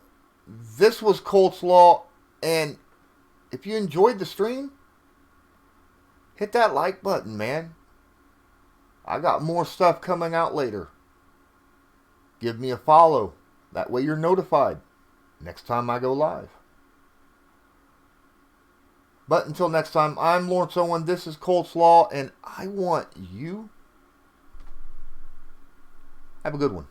This was Colts Law, and if you enjoyed the stream, hit that like button, man. I got more stuff coming out later. Give me a follow. That way you're notified next time I go live. But until next time, I'm Lawrence Owen. This is Colts Law, and I want you. Have a good one.